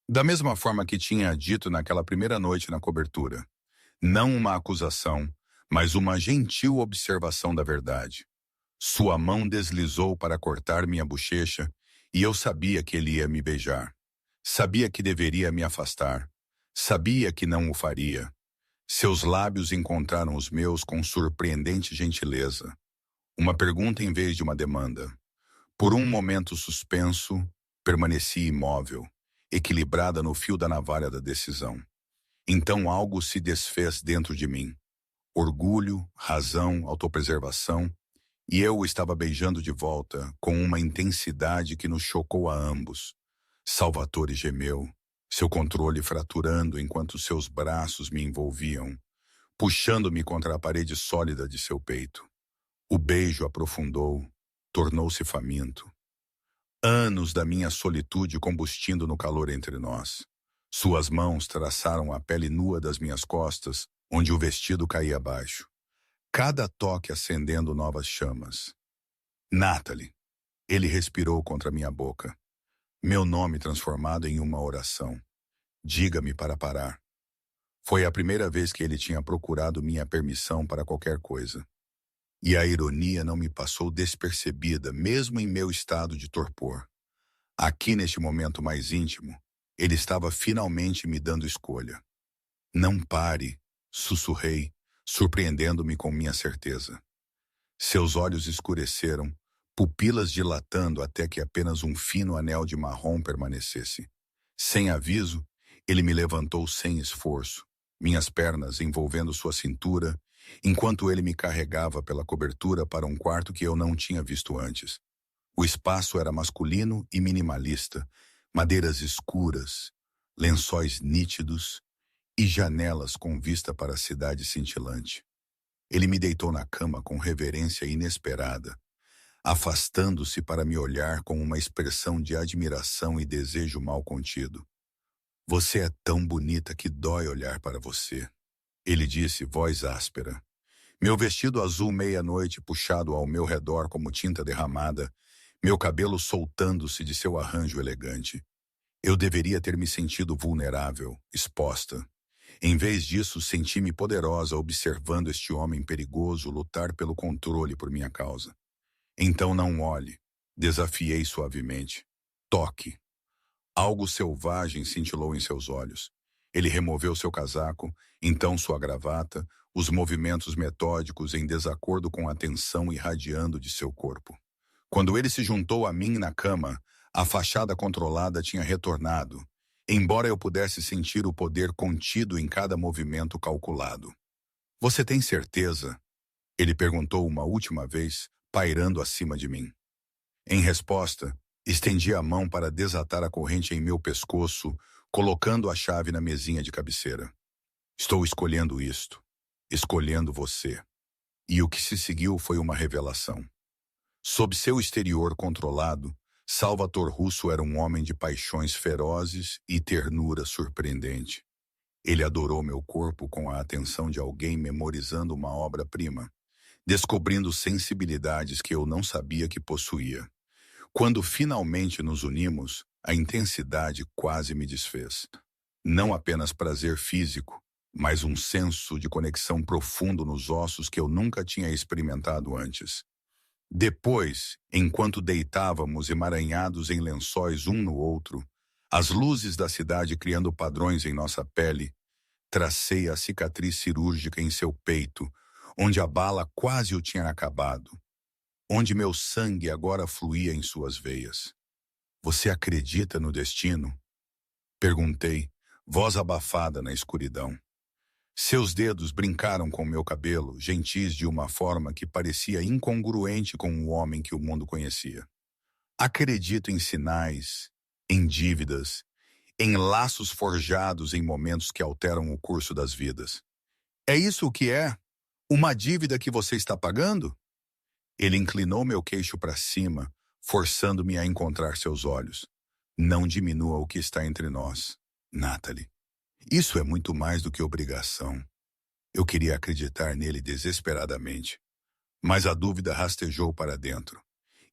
Da mesma forma que tinha dito naquela primeira noite na cobertura. Não uma acusação, mas uma gentil observação da verdade. Sua mão deslizou para cortar minha bochecha e eu sabia que ele ia me beijar. Sabia que deveria me afastar. Sabia que não o faria. Seus lábios encontraram os meus com surpreendente gentileza. Uma pergunta em vez de uma demanda. Por um momento suspenso, permaneci imóvel, equilibrada no fio da navalha da decisão. Então algo se desfez dentro de mim. Orgulho, razão, autopreservação, e eu o estava beijando de volta com uma intensidade que nos chocou a ambos. Salvatore gemeu, seu controle fraturando enquanto seus braços me envolviam, puxando-me contra a parede sólida de seu peito. O beijo aprofundou, tornou-se faminto. Anos da minha solitude combustindo no calor entre nós. Suas mãos traçaram a pele nua das minhas costas, onde o vestido caía abaixo. Cada toque acendendo novas chamas. Natalie. Ele respirou contra minha boca. Meu nome transformado em uma oração. Diga-me para parar. Foi a primeira vez que ele tinha procurado minha permissão para qualquer coisa. E a ironia não me passou despercebida, mesmo em meu estado de torpor. Aqui neste momento mais íntimo, ele estava finalmente me dando escolha. Não pare, sussurrei, surpreendendo-me com minha certeza. Seus olhos escureceram, pupilas dilatando até que apenas um fino anel de marrom permanecesse. Sem aviso, ele me levantou sem esforço, minhas pernas envolvendo sua cintura, enquanto ele me carregava pela cobertura para um quarto que eu não tinha visto antes. O espaço era masculino e minimalista, madeiras escuras, lençóis nítidos e janelas com vista para a cidade cintilante. Ele me deitou na cama com reverência inesperada, afastando-se para me olhar com uma expressão de admiração e desejo mal contido. Você é tão bonita que dói olhar para você, ele disse, voz áspera. Meu vestido azul meia-noite puxado ao meu redor como tinta derramada, meu cabelo soltando-se de seu arranjo elegante. Eu deveria ter me sentido vulnerável, exposta. Em vez disso, senti-me poderosa observando este homem perigoso lutar pelo controle por minha causa. Então não olhe, desafiei suavemente. Toque. Algo selvagem cintilou em seus olhos. Ele removeu seu casaco, então sua gravata, os movimentos metódicos em desacordo com a tensão irradiando de seu corpo. Quando ele se juntou a mim na cama, a fachada controlada tinha retornado, embora eu pudesse sentir o poder contido em cada movimento calculado. Você tem certeza? Ele perguntou uma última vez, pairando acima de mim. Em resposta, estendi a mão para desatar a corrente em meu pescoço, colocando a chave na mesinha de cabeceira. Estou escolhendo isto. Escolhendo você. E o que se seguiu foi uma revelação. Sob seu exterior controlado, Salvatore Russo era um homem de paixões ferozes e ternura surpreendente. Ele adorou meu corpo com a atenção de alguém memorizando uma obra-prima, descobrindo sensibilidades que eu não sabia que possuía. Quando finalmente nos unimos, a intensidade quase me desfez. Não apenas prazer físico, mas um senso de conexão profundo nos ossos que eu nunca tinha experimentado antes. Depois, enquanto deitávamos emaranhados em lençóis um no outro, as luzes da cidade criando padrões em nossa pele, tracei a cicatriz cirúrgica em seu peito, onde a bala quase o tinha acabado, onde meu sangue agora fluía em suas veias. Você acredita no destino? Perguntei, voz abafada na escuridão. Seus dedos brincaram com meu cabelo, gentis de uma forma que parecia incongruente com o homem que o mundo conhecia. Acredito em sinais, em dívidas, em laços forjados em momentos que alteram o curso das vidas. É isso o que é? Uma dívida que você está pagando? Ele inclinou meu queixo para cima, forçando-me a encontrar seus olhos. Não diminua o que está entre nós, Natalie. Isso é muito mais do que obrigação. Eu queria acreditar nele desesperadamente, mas a dúvida rastejou para dentro.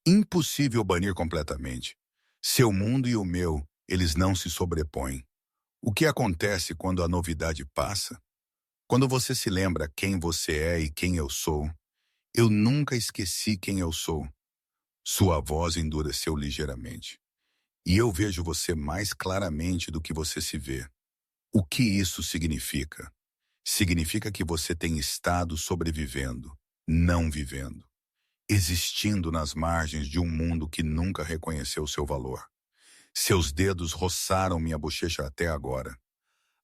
Impossível banir completamente. Seu mundo e o meu, eles não se sobrepõem. O que acontece quando a novidade passa? Quando você se lembra quem você é e quem eu sou. Eu nunca esqueci quem eu sou. Sua voz endureceu ligeiramente. E eu vejo você mais claramente do que você se vê. O que isso significa? Significa que você tem estado sobrevivendo, não vivendo, existindo nas margens de um mundo que nunca reconheceu seu valor. Seus dedos roçaram minha bochecha até agora.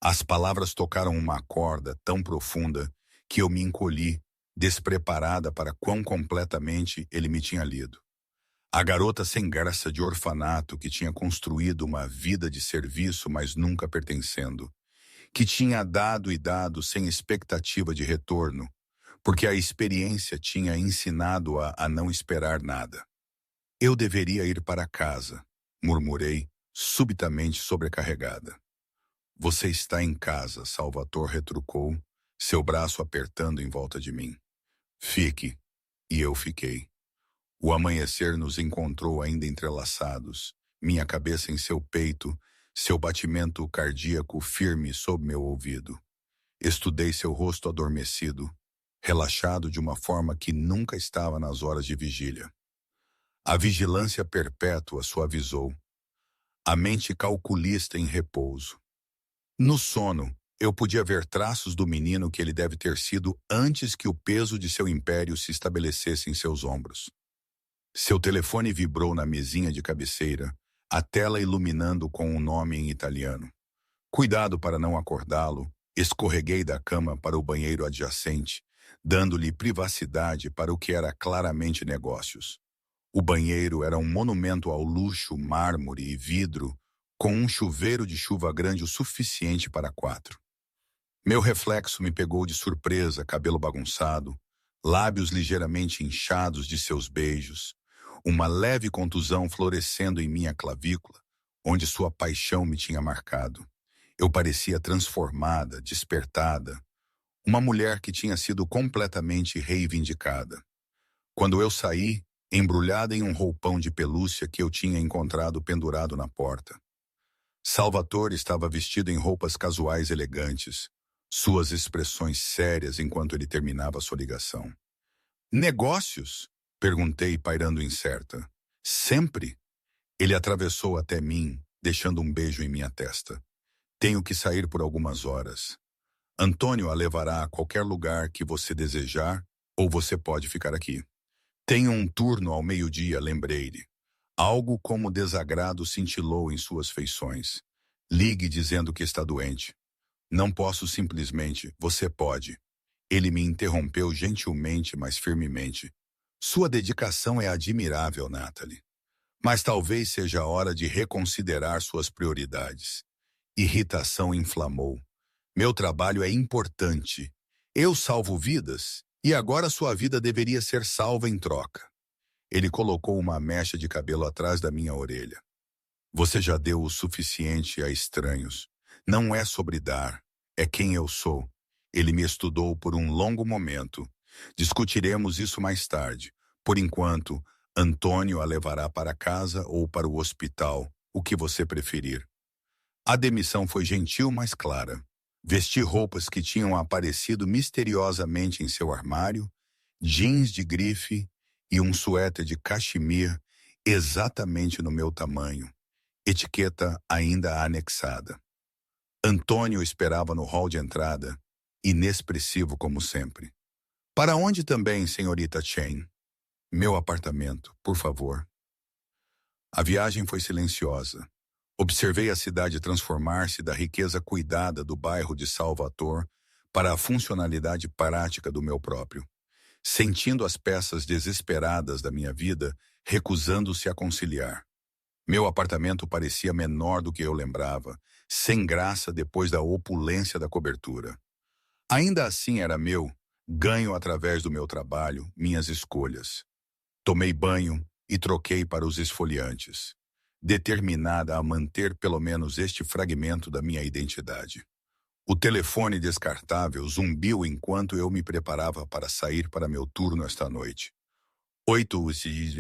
As palavras tocaram uma corda tão profunda que eu me encolhi, despreparada para quão completamente ele me tinha lido. A garota sem graça de orfanato que tinha construído uma vida de serviço, mas nunca pertencendo, que tinha dado e dado sem expectativa de retorno, porque a experiência tinha ensinado-a a não esperar nada. Eu deveria ir para casa, murmurei, subitamente sobrecarregada. Você está em casa, Salvatore retrucou, seu braço apertando em volta de mim. Fique. E eu fiquei. O amanhecer nos encontrou ainda entrelaçados, minha cabeça em seu peito, seu batimento cardíaco firme sob meu ouvido. Estudei seu rosto adormecido, relaxado de uma forma que nunca estava nas horas de vigília. A vigilância perpétua suavizou, a mente calculista em repouso. No sono, eu podia ver traços do menino que ele deve ter sido antes que o peso de seu império se estabelecesse em seus ombros. Seu telefone vibrou na mesinha de cabeceira, a tela iluminando com um nome em italiano. Cuidado para não acordá-lo, escorreguei da cama para o banheiro adjacente, dando-lhe privacidade para o que era claramente negócios. O banheiro era um monumento ao luxo, mármore e vidro, com um chuveiro de chuva grande o suficiente para 4. Meu reflexo me pegou de surpresa, cabelo bagunçado, lábios ligeiramente inchados de seus beijos, uma leve contusão florescendo em minha clavícula, onde sua paixão me tinha marcado. Eu parecia transformada, despertada, uma mulher que tinha sido completamente reivindicada. Quando eu saí, embrulhada em um roupão de pelúcia que eu tinha encontrado pendurado na porta. Salvatore estava vestido em roupas casuais elegantes, suas expressões sérias enquanto ele terminava sua ligação. Negócios? Perguntei, pairando incerta. Sempre? Ele atravessou até mim, deixando um beijo em minha testa. Tenho que sair por algumas horas. Antônio a levará a qualquer lugar que você desejar, ou você pode ficar aqui. Tenho um turno ao meio-dia, lembrei-lhe. Algo como desagrado cintilou em suas feições. Ligue dizendo que está doente. Não posso simplesmente, você pode. Ele me interrompeu gentilmente, mas firmemente. Sua dedicação é admirável, Natalie. Mas talvez seja a hora de reconsiderar suas prioridades. Irritação inflamou. Meu trabalho é importante. Eu salvo vidas, e agora sua vida deveria ser salva em troca. Ele colocou uma mecha de cabelo atrás da minha orelha. Você já deu o suficiente a estranhos. Não é sobre dar, é quem eu sou. Ele me estudou por um longo momento. Discutiremos isso mais tarde. Por enquanto, Antônio a levará para casa ou para o hospital, o que você preferir. A demissão foi gentil, mas clara. Vesti roupas que tinham aparecido misteriosamente em seu armário, jeans de grife e um suéter de cachemir exatamente no meu tamanho, etiqueta ainda anexada. Antônio esperava no hall de entrada, inexpressivo como sempre. Para onde também, senhorita Chen? Meu apartamento, por favor. A viagem foi silenciosa. Observei a cidade transformar-se da riqueza cuidada do bairro de Salvatore para a funcionalidade prática do meu próprio, sentindo as peças desesperadas da minha vida recusando-se a conciliar. Meu apartamento parecia menor do que eu lembrava, sem graça depois da opulência da cobertura. Ainda assim era meu, ganho através do meu trabalho, minhas escolhas. Tomei banho e troquei para os esfoliantes, determinada a manter pelo menos este fragmento da minha identidade. O telefone descartável zumbiu enquanto eu me preparava para sair para meu turno esta noite. 8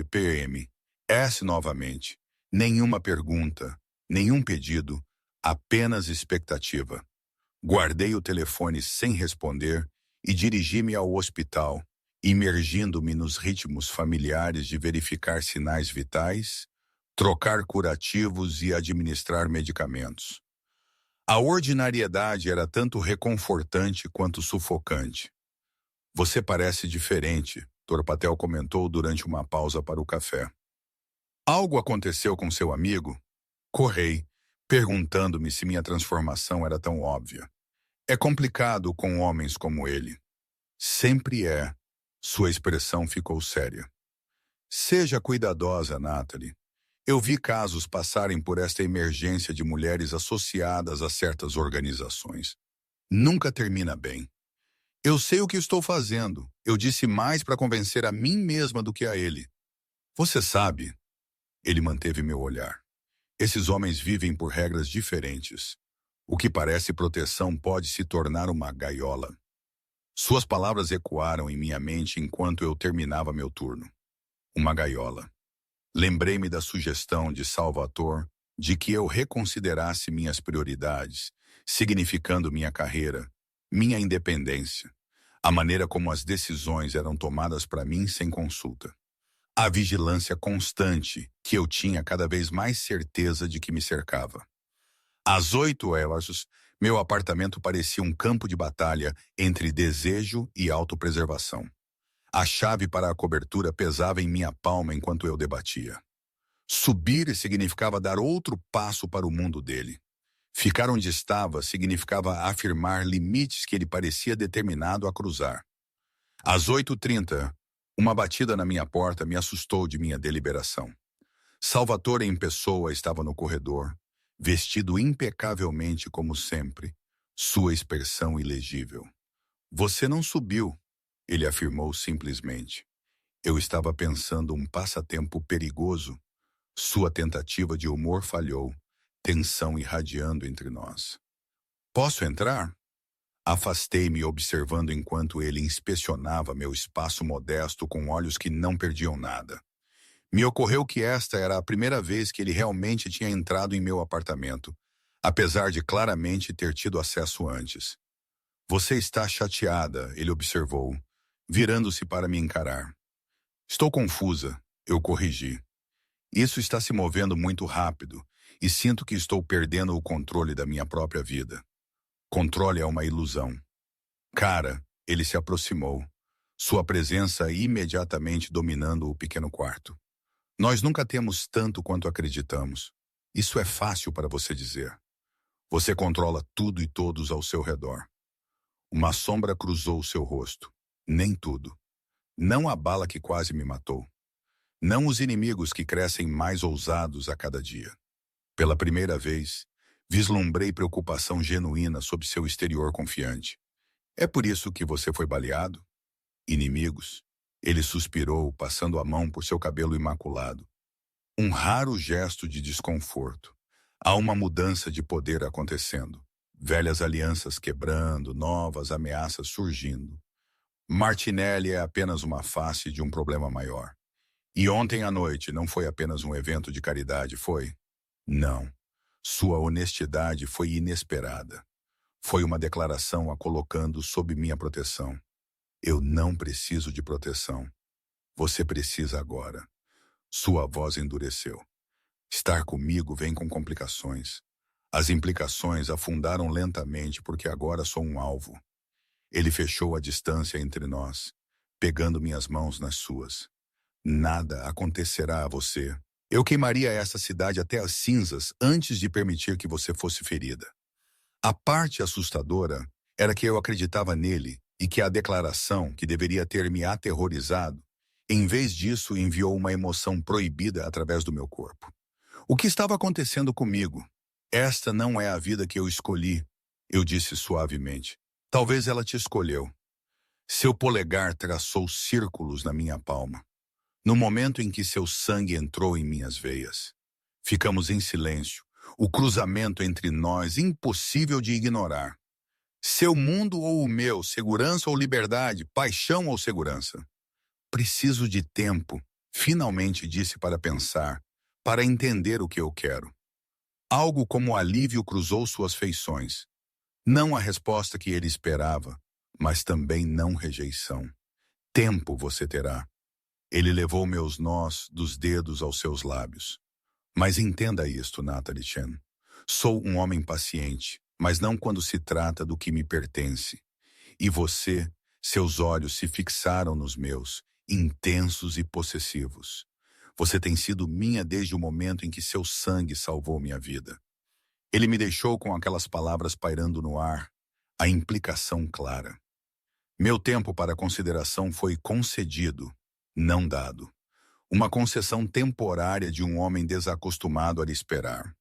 p.m. S novamente. Nenhuma pergunta, nenhum pedido, apenas expectativa. Guardei o telefone sem responder e dirigi-me ao hospital, imergindo-me nos ritmos familiares de verificar sinais vitais, trocar curativos e administrar medicamentos. A ordinariedade era tanto reconfortante quanto sufocante. Você parece diferente, Torpatel comentou durante uma pausa para o café. Algo aconteceu com seu amigo? Correi, perguntando-me se minha transformação era tão óbvia. É complicado com homens como ele. Sempre é. Sua expressão ficou séria. Seja cuidadosa, Natalie. Eu vi casos passarem por esta emergência de mulheres associadas a certas organizações. Nunca termina bem. Eu sei o que estou fazendo. Eu disse mais para convencer a mim mesma do que a ele. Você sabe, ele manteve meu olhar. Esses homens vivem por regras diferentes. O que parece proteção pode se tornar uma gaiola. Suas palavras ecoaram em minha mente enquanto eu terminava meu turno. Uma gaiola. Lembrei-me da sugestão de Salvatore de que eu reconsiderasse minhas prioridades, significando minha carreira, minha independência, a maneira como as decisões eram tomadas para mim sem consulta. A vigilância constante que eu tinha cada vez mais certeza de que me cercava. Às 8 horas, meu apartamento parecia um campo de batalha entre desejo e autopreservação. A chave para a cobertura pesava em minha palma enquanto eu debatia. Subir significava dar outro passo para o mundo dele. Ficar onde estava significava afirmar limites que ele parecia determinado a cruzar. Às 8h30, uma batida na minha porta me assustou de minha deliberação. Salvatore em pessoa estava no corredor, vestido impecavelmente como sempre, sua expressão ilegível. Você não subiu, ele afirmou simplesmente. Eu estava pensando um passatempo perigoso. Sua tentativa de humor falhou, tensão irradiando entre nós. Posso entrar? Afastei-me observando enquanto ele inspecionava meu espaço modesto com olhos que não perdiam nada. Me ocorreu que esta era a primeira vez que ele realmente tinha entrado em meu apartamento, apesar de claramente ter tido acesso antes. Você está chateada, ele observou, virando-se para me encarar. Estou confusa, eu corrigi. Isso está se movendo muito rápido e sinto que estou perdendo o controle da minha própria vida. Controle é uma ilusão. Cara, ele se aproximou, sua presença imediatamente dominando o pequeno quarto. Nós nunca temos tanto quanto acreditamos. Isso é fácil para você dizer. Você controla tudo e todos ao seu redor. Uma sombra cruzou seu rosto. Nem tudo. Não a bala que quase me matou. Não os inimigos que crescem mais ousados a cada dia. Pela primeira vez, vislumbrei preocupação genuína sob seu exterior confiante. É por isso que você foi baleado? Inimigos? Ele suspirou, passando a mão por seu cabelo imaculado. Um raro gesto de desconforto. Há uma mudança de poder acontecendo. Velhas alianças quebrando, novas ameaças surgindo. Martinelli é apenas uma face de um problema maior. E ontem à noite não foi apenas um evento de caridade, foi? Não. Sua honestidade foi inesperada. Foi uma declaração a colocando sob minha proteção. Eu não preciso de proteção. Você precisa agora. Sua voz endureceu. Estar comigo vem com complicações. As implicações afundaram lentamente porque agora sou um alvo. Ele fechou a distância entre nós, pegando minhas mãos nas suas. Nada acontecerá a você. Eu queimaria essa cidade até as cinzas antes de permitir que você fosse ferida. A parte assustadora era que eu acreditava nele e que a declaração, que deveria ter me aterrorizado, em vez disso enviou uma emoção proibida através do meu corpo. O que estava acontecendo comigo? Esta não é a vida que eu escolhi, eu disse suavemente. Talvez ela te escolheu. Seu polegar traçou círculos na minha palma. No momento em que seu sangue entrou em minhas veias. Ficamos em silêncio, o cruzamento entre nós impossível de ignorar. Seu mundo ou o meu, segurança ou liberdade, paixão ou segurança? Preciso de tempo, finalmente disse para pensar, para entender o que eu quero. Algo como alívio cruzou suas feições. Não a resposta que ele esperava, mas também não rejeição. Tempo você terá. Ele levou meus nós dos dedos aos seus lábios. Mas entenda isto, Natalie Chen. Sou um homem paciente, mas não quando se trata do que me pertence. E você, seus olhos se fixaram nos meus, intensos e possessivos. Você tem sido minha desde o momento em que seu sangue salvou minha vida. Ele me deixou com aquelas palavras pairando no ar, a implicação clara. Meu tempo para consideração foi concedido, não dado. Uma concessão temporária de um homem desacostumado a lhe esperar.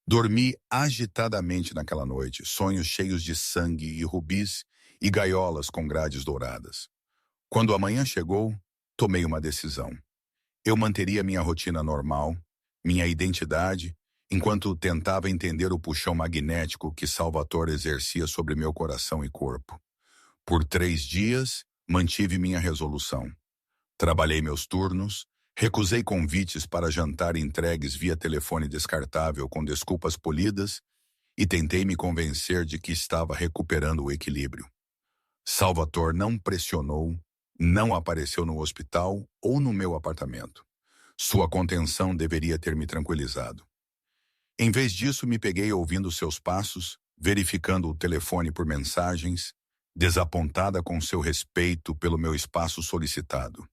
Dormi agitadamente naquela noite, sonhos cheios de sangue e rubis e gaiolas com grades douradas. Quando a manhã chegou, tomei uma decisão. Eu manteria minha rotina normal, minha identidade, enquanto tentava entender o puxão magnético que Salvatore exercia sobre meu coração e corpo. Por 3 dias, mantive minha resolução. Trabalhei meus turnos, recusei convites para jantar entregues via telefone descartável com desculpas polidas e tentei me convencer de que estava recuperando o equilíbrio. Salvatore não pressionou, não apareceu no hospital ou no meu apartamento. Sua contenção deveria ter me tranquilizado. Em vez disso, me peguei ouvindo seus passos, verificando o telefone por mensagens, desapontada com seu respeito pelo meu espaço solicitado.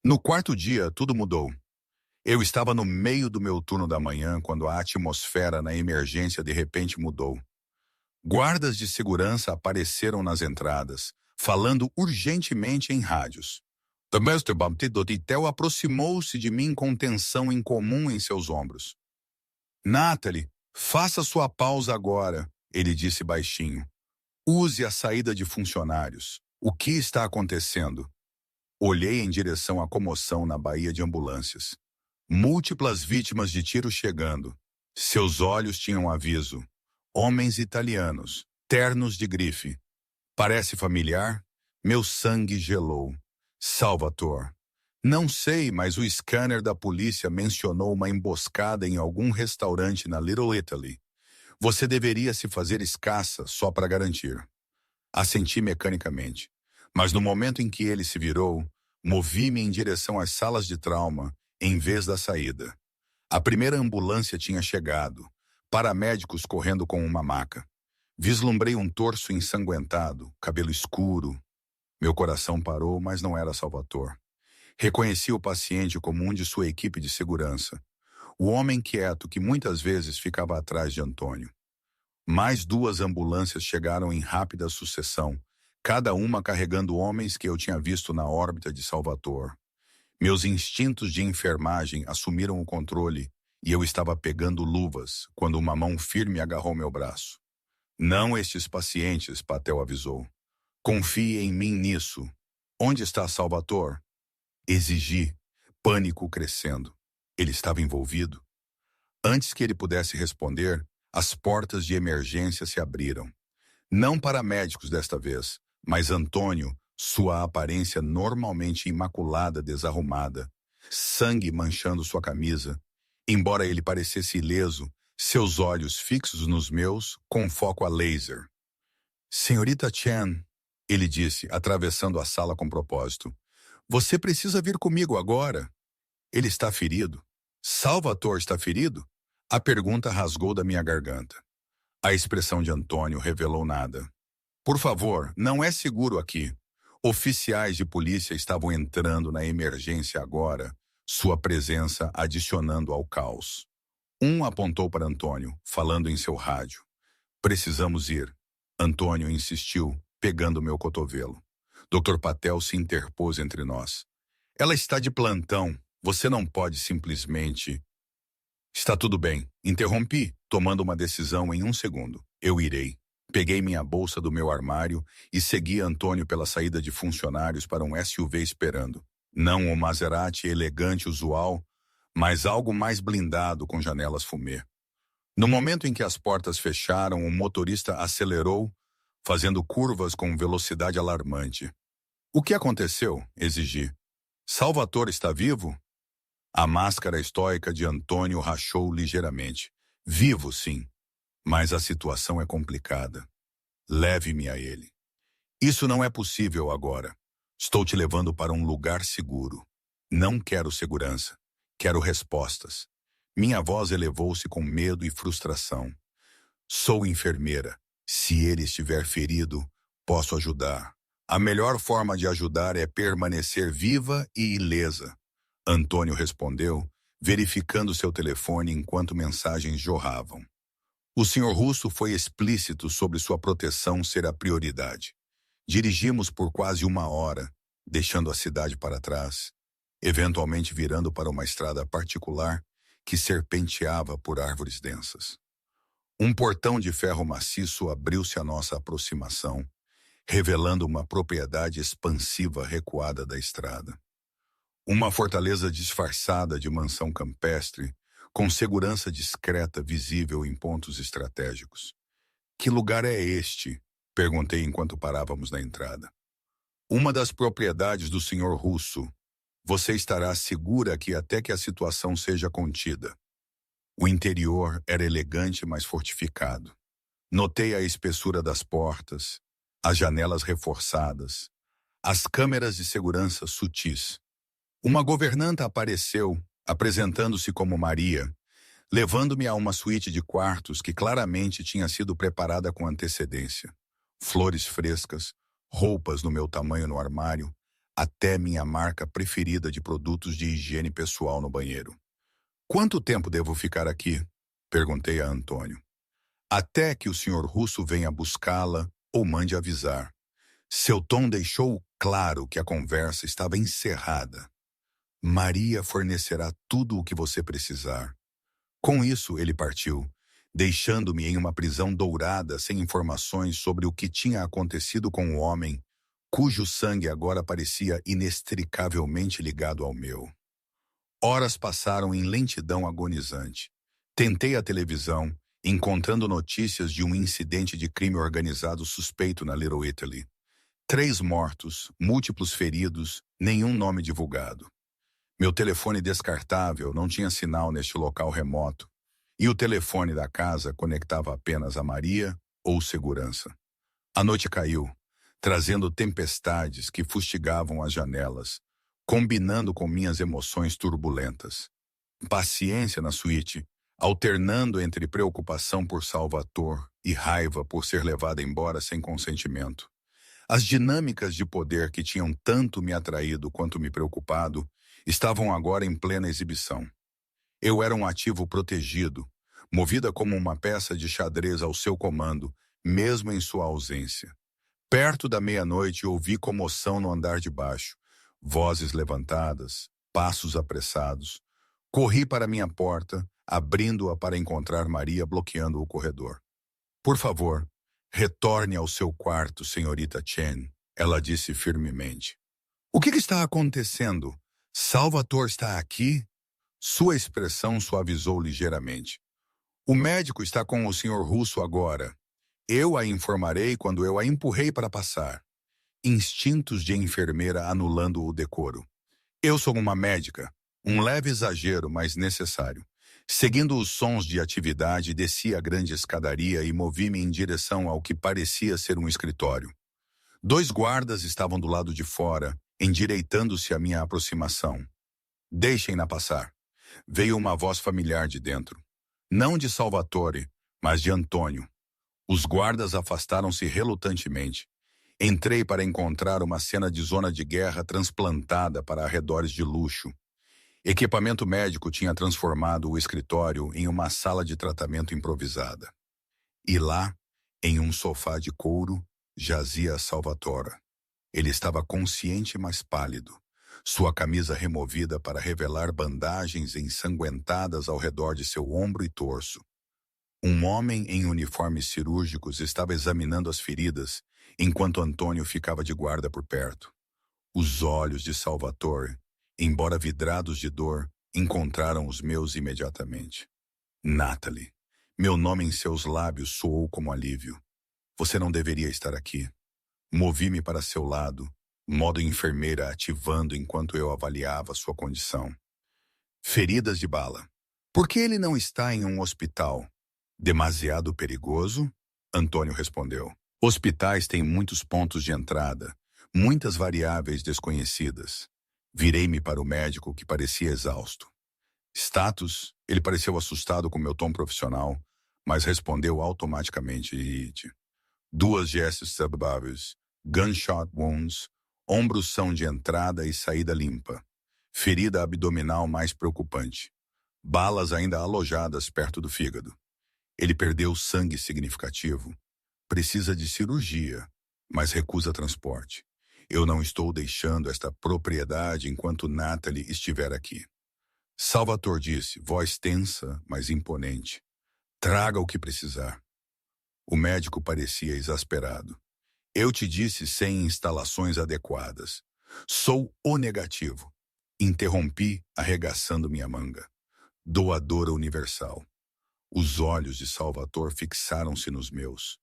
No 4º dia, tudo mudou. Eu estava no meio do meu turno da manhã quando a atmosfera na emergência de repente mudou. Guardas de segurança apareceram nas entradas, falando urgentemente em rádios. O mestre Baptiste aproximou-se de mim com tensão incomum em seus ombros. Natalie, faça sua pausa agora, ele disse baixinho. Use a saída de funcionários. O que está acontecendo? Olhei em direção à comoção na baía de ambulâncias. Múltiplas vítimas de tiro chegando. Seus olhos tinham aviso. Homens italianos, ternos de grife. Parece familiar? Meu sangue gelou. Salvatore. Não sei, mas o scanner da polícia mencionou uma emboscada em algum restaurante na Little Italy. Você deveria se fazer escassa só para garantir. Assenti mecanicamente. Mas no momento em que ele se virou, movi-me em direção às salas de trauma, em vez da saída. A primeira ambulância tinha chegado, paramédicos correndo com uma maca. Vislumbrei um torso ensanguentado, cabelo escuro. Meu coração parou, mas não era Salvatore. Reconheci o paciente como um de sua equipe de segurança. O homem quieto que muitas vezes ficava atrás de Antônio. Mais 2 ambulâncias chegaram em rápida sucessão, cada uma carregando homens que eu tinha visto na órbita de Salvatore. Meus instintos de enfermagem assumiram o controle e eu estava pegando luvas quando uma mão firme agarrou meu braço. Não estes pacientes, Patel avisou. Confie em mim nisso. Onde está Salvatore? Exigi, pânico crescendo. Ele estava envolvido? Antes que ele pudesse responder, as portas de emergência se abriram. Não para médicos desta vez, mas Antônio, sua aparência normalmente imaculada desarrumada, sangue manchando sua camisa. Embora ele parecesse ileso, seus olhos fixos nos meus, com foco a laser. Senhorita Chen, ele disse, atravessando a sala com propósito. Você precisa vir comigo agora. Ele está ferido. Salvatore está ferido? A pergunta rasgou da minha garganta. A expressão de Antônio revelou nada. Por favor, não é seguro aqui. Oficiais de polícia estavam entrando na emergência agora, sua presença adicionando ao caos. Um apontou para Antônio, falando em seu rádio. Precisamos ir. Antônio insistiu, pegando meu cotovelo. Dr. Patel se interpôs entre nós. Ela está de plantão. Você não pode simplesmente... Está tudo bem. Interrompi, tomando uma decisão em 1 segundo. Eu irei. Peguei minha bolsa do meu armário e segui Antônio pela saída de funcionários para um SUV esperando. Não o Maserati elegante usual, mas algo mais blindado com janelas fumê. No momento em que as portas fecharam, o motorista acelerou, fazendo curvas com velocidade alarmante. O que aconteceu? Exigi. Salvatore está vivo? A máscara estoica de Antônio rachou ligeiramente. Vivo, sim, mas a situação é complicada. Leve-me a ele. Isso não é possível agora. Estou te levando para um lugar seguro. Não quero segurança. Quero respostas. Minha voz elevou-se com medo e frustração. Sou enfermeira. Se ele estiver ferido, posso ajudar. A melhor forma de ajudar é permanecer viva e ilesa. Antônio respondeu, verificando seu telefone enquanto mensagens jorravam. O senhor Russo foi explícito sobre sua proteção ser a prioridade. Dirigimos por quase 1 hora, deixando a cidade para trás, eventualmente virando para uma estrada particular que serpenteava por árvores densas. Um portão de ferro maciço abriu-se à nossa aproximação, revelando uma propriedade expansiva recuada da estrada. Uma fortaleza disfarçada de mansão campestre, com segurança discreta visível em pontos estratégicos. Que lugar é este? Perguntei enquanto parávamos na entrada. Uma das propriedades do senhor Russo. Você estará segura aqui até que a situação seja contida. O interior era elegante, mas fortificado. Notei a espessura das portas, as janelas reforçadas, as câmeras de segurança sutis. Uma governanta apareceu, apresentando-se como Maria, levando-me a uma suíte de quartos que claramente tinha sido preparada com antecedência. Flores frescas, roupas no meu tamanho no armário, até minha marca preferida de produtos de higiene pessoal no banheiro. Quanto tempo devo ficar aqui? Perguntei a Antônio. Até que o senhor Russo venha buscá-la ou mande avisar. Seu tom deixou claro que a conversa estava encerrada. Maria fornecerá tudo o que você precisar. Com isso, ele partiu, deixando-me em uma prisão dourada sem informações sobre o que tinha acontecido com o homem, cujo sangue agora parecia inextricavelmente ligado ao meu. Horas passaram em lentidão agonizante. Tentei a televisão, encontrando notícias de um incidente de crime organizado suspeito na Little Italy. 3 mortos, múltiplos feridos, nenhum nome divulgado. Meu telefone descartável não tinha sinal neste local remoto, e o telefone da casa conectava apenas a Maria ou segurança. A noite caiu, trazendo tempestades que fustigavam as janelas, combinando com minhas emoções turbulentas. Paciência na suíte, alternando entre preocupação por Salvatore e raiva por ser levada embora sem consentimento. As dinâmicas de poder que tinham tanto me atraído quanto me preocupado estavam agora em plena exibição. Eu era um ativo protegido, movida como uma peça de xadrez ao seu comando, mesmo em sua ausência. Perto da meia-noite ouvi comoção no andar de baixo, vozes levantadas, passos apressados. Corri para minha porta, abrindo-a para encontrar Maria bloqueando o corredor. Por favor, retorne ao seu quarto, senhorita Chen, ela disse firmemente. O que está acontecendo? Salvatore está aqui? Sua expressão suavizou ligeiramente. O médico está com o senhor Russo agora. Eu a informarei quando eu a empurrei para passar. Instintos de enfermeira anulando o decoro. Eu sou uma médica, um leve exagero, mas necessário. Seguindo os sons de atividade, desci a grande escadaria e movi-me em direção ao que parecia ser um escritório. 2 guardas estavam do lado de fora, endireitando-se à minha aproximação. Deixem-na passar. Veio uma voz familiar de dentro. Não de Salvatore, mas de Antônio. Os guardas afastaram-se relutantemente. Entrei para encontrar uma cena de zona de guerra transplantada para arredores de luxo. Equipamento médico tinha transformado o escritório em uma sala de tratamento improvisada. E lá, em um sofá de couro, jazia Salvatore. Ele estava consciente, mas pálido. Sua camisa removida para revelar bandagens ensanguentadas ao redor de seu ombro e torso. Um homem em uniformes cirúrgicos estava examinando as feridas, enquanto Antônio ficava de guarda por perto. Os olhos de Salvatore, embora vidrados de dor, encontraram os meus imediatamente. Natalie. Meu nome em seus lábios soou como alívio. Você não deveria estar aqui. Movi-me para seu lado, modo enfermeira ativando enquanto eu avaliava sua condição. Feridas de bala. Por que ele não está em um hospital? Demasiado perigoso? Antônio respondeu. Hospitais têm muitos pontos de entrada, muitas variáveis desconhecidas. Virei-me para o médico, que parecia exausto. Status? Ele pareceu assustado com meu tom profissional, mas respondeu automaticamente. Duas gestos sabáveis, gunshot wounds, ombros são de entrada e saída limpa. Ferida abdominal mais preocupante. Balas ainda alojadas perto do fígado. Ele perdeu sangue significativo. Precisa de cirurgia, mas recusa transporte. Eu não estou deixando esta propriedade enquanto Natalie estiver aqui. Salvatore disse, voz tensa, mas imponente. Traga o que precisar. O médico parecia exasperado. Eu te disse sem instalações adequadas. Sou o negativo. Interrompi, arregaçando minha manga. Doadora universal. Os olhos de Salvatore fixaram-se nos meus.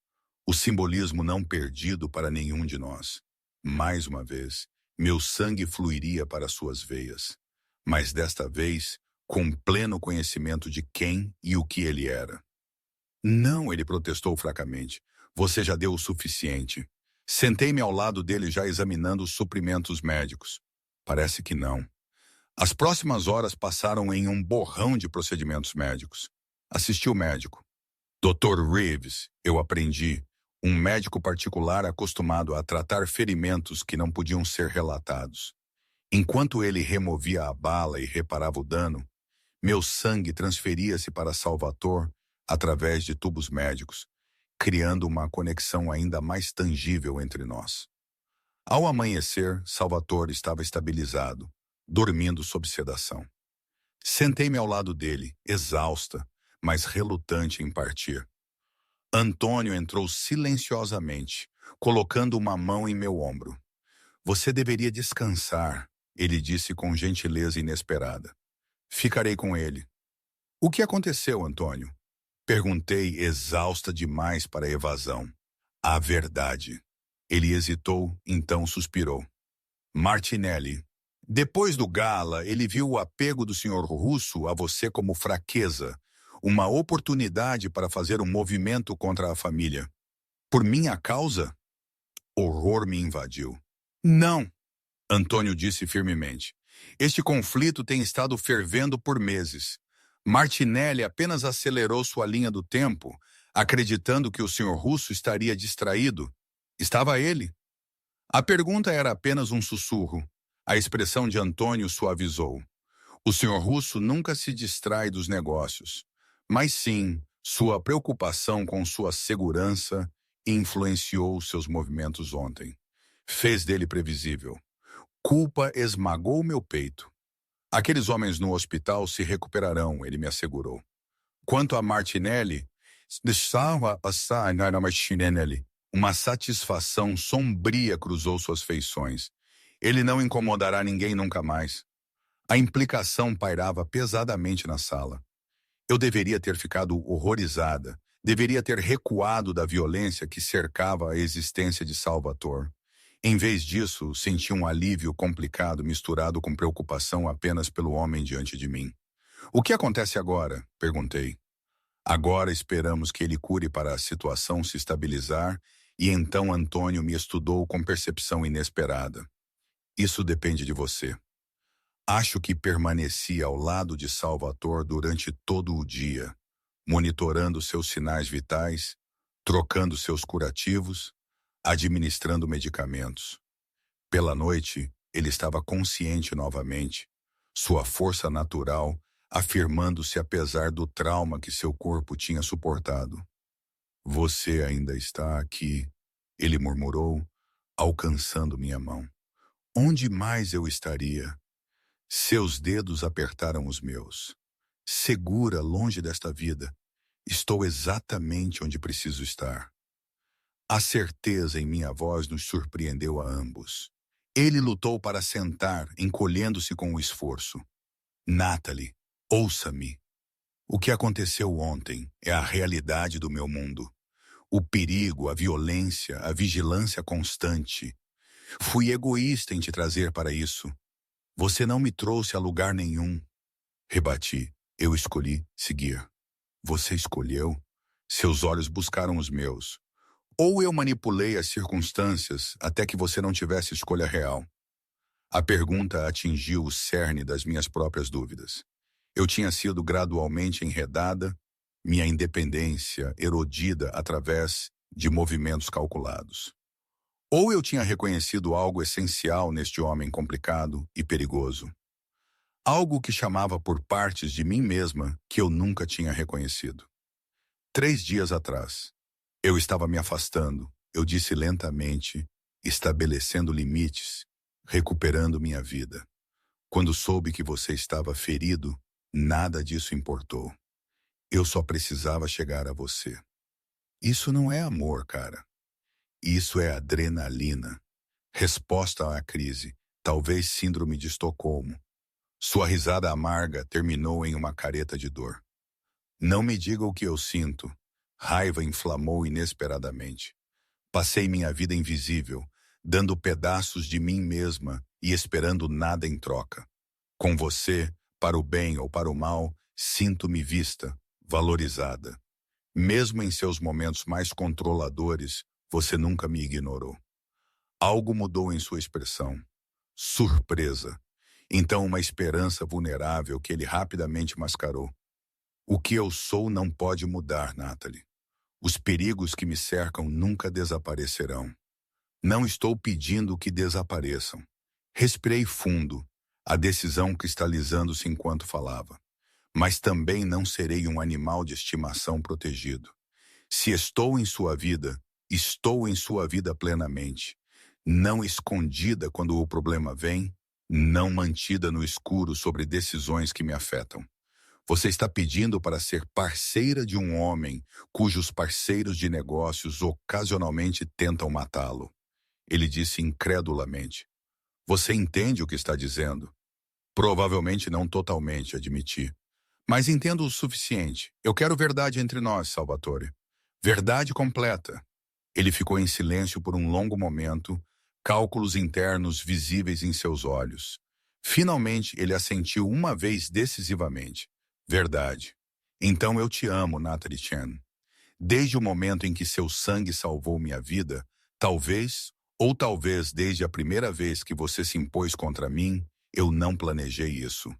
O simbolismo não perdido para nenhum de nós. Mais uma vez, meu sangue fluiria para suas veias. Mas desta vez, com pleno conhecimento de quem e o que ele era. Não, ele protestou fracamente. Você já deu o suficiente. Sentei-me ao lado dele já examinando os suprimentos médicos. Parece que não. As próximas horas passaram em um borrão de procedimentos médicos. Assisti o médico. Dr. Reeves, eu aprendi, um médico particular acostumado a tratar ferimentos que não podiam ser relatados. Enquanto ele removia a bala e reparava o dano, meu sangue transferia-se para Salvatore através de tubos médicos, criando uma conexão ainda mais tangível entre nós. Ao amanhecer, Salvatore estava estabilizado, dormindo sob sedação. Sentei-me ao lado dele, exausta, mas relutante em partir. Antônio entrou silenciosamente, colocando uma mão em meu ombro. Você deveria descansar, ele disse com gentileza inesperada. Ficarei com ele. O que aconteceu, Antônio? Perguntei, exausta demais para a evasão. A verdade. Ele hesitou, então suspirou. Martinelli. Depois do gala, ele viu o apego do Sr. Russo a você como fraqueza, uma oportunidade para fazer um movimento contra a família. Por minha causa? Horror me invadiu. Não, Antônio disse firmemente. Este conflito tem estado fervendo por meses. Martinelli apenas acelerou sua linha do tempo, acreditando que o Sr. Russo estaria distraído. Estava ele? A pergunta era apenas um sussurro. A expressão de Antônio suavizou. O Sr. Russo nunca se distrai dos negócios, mas sim, sua preocupação com sua segurança influenciou seus movimentos ontem. Fez dele previsível. Culpa esmagou meu peito. Aqueles homens no hospital se recuperarão, ele me assegurou. Quanto a Martinelli, uma satisfação sombria cruzou suas feições. Ele não incomodará ninguém nunca mais. A implicação pairava pesadamente na sala. Eu deveria ter ficado horrorizada, deveria ter recuado da violência que cercava a existência de Salvatore. Em vez disso, senti um alívio complicado misturado com preocupação apenas pelo homem diante de mim. O que acontece agora? Perguntei. Agora esperamos que ele cure para a situação se estabilizar e então Antônio me estudou com percepção inesperada. Isso depende de você. Acho que permaneci ao lado de Salvatore durante todo o dia, monitorando seus sinais vitais, trocando seus curativos, administrando medicamentos. Pela noite, ele estava consciente novamente, sua força natural afirmando-se apesar do trauma que seu corpo tinha suportado. Você ainda está aqui, ele murmurou, alcançando minha mão. Onde mais eu estaria? Seus dedos apertaram os meus. Segura, longe desta vida. Estou exatamente onde preciso estar. A certeza em minha voz nos surpreendeu a ambos. Ele lutou para sentar, encolhendo-se com o esforço. Natalie, ouça-me. O que aconteceu ontem é a realidade do meu mundo. O perigo, a violência, a vigilância constante. Fui egoísta em te trazer para isso. Você não me trouxe a lugar nenhum. Rebati. Eu escolhi seguir. Você escolheu? Seus olhos buscaram os meus. Ou eu manipulei as circunstâncias até que você não tivesse escolha real? A pergunta atingiu o cerne das minhas próprias dúvidas. Eu tinha sido gradualmente enredada, minha independência erodida através de movimentos calculados. Ou eu tinha reconhecido algo essencial neste homem complicado e perigoso. Algo que chamava por partes de mim mesma que eu nunca tinha reconhecido. 3 dias atrás, eu estava me afastando, eu disse lentamente, estabelecendo limites, recuperando minha vida. Quando soube que você estava ferido, nada disso importou. Eu só precisava chegar a você. Isso não é amor, cara. Isso é adrenalina. Resposta à crise, talvez síndrome de Estocolmo. Sua risada amarga terminou em uma careta de dor. Não me diga o que eu sinto. Raiva inflamou inesperadamente. Passei minha vida invisível, dando pedaços de mim mesma e esperando nada em troca. Com você, para o bem ou para o mal, sinto-me vista, valorizada. Mesmo em seus momentos mais controladores, você nunca me ignorou. Algo mudou em sua expressão. Surpresa. Então uma esperança vulnerável que ele rapidamente mascarou. O que eu sou não pode mudar, Natalie. Os perigos que me cercam nunca desaparecerão. Não estou pedindo que desapareçam. Respirei fundo, a decisão cristalizando-se enquanto falava. Mas também não serei um animal de estimação protegido. Se estou em sua vida plenamente. Não escondida quando o problema vem, não mantida no escuro sobre decisões que me afetam. Você está pedindo para ser parceira de um homem cujos parceiros de negócios ocasionalmente tentam matá-lo. Ele disse incredulamente. Você entende o que está dizendo? Provavelmente não totalmente, admiti. Mas entendo o suficiente. Eu quero verdade entre nós, Salvatore. Verdade completa. Ele ficou em silêncio por um longo momento, cálculos internos visíveis em seus olhos. Finalmente, ele assentiu uma vez decisivamente. Verdade. Então eu te amo, Natalie Chen. Desde o momento em que seu sangue salvou minha vida, talvez, ou talvez desde a primeira vez que você se impôs contra mim, eu não planejei isso.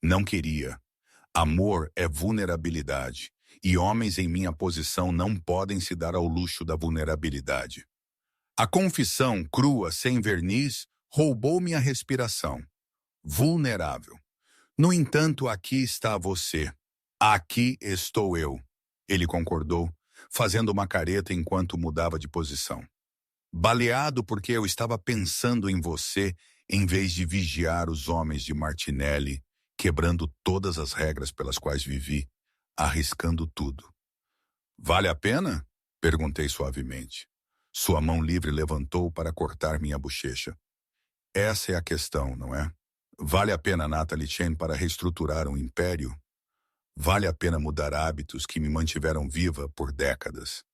Não queria. Amor é vulnerabilidade, e homens em minha posição não podem se dar ao luxo da vulnerabilidade. A confissão, crua, sem verniz, roubou minha respiração. Vulnerável. No entanto, aqui está você. Aqui estou eu. Ele concordou, fazendo uma careta enquanto mudava de posição. Baleado porque eu estava pensando em você em vez de vigiar os homens de Martinelli, quebrando todas as regras pelas quais vivi, arriscando tudo. Vale a pena? Perguntei suavemente. Sua mão livre levantou para cortar minha bochecha. Essa é a questão, não é? Vale a pena, Natalie Chen, para reestruturar um império? Vale a pena mudar hábitos que me mantiveram viva por décadas?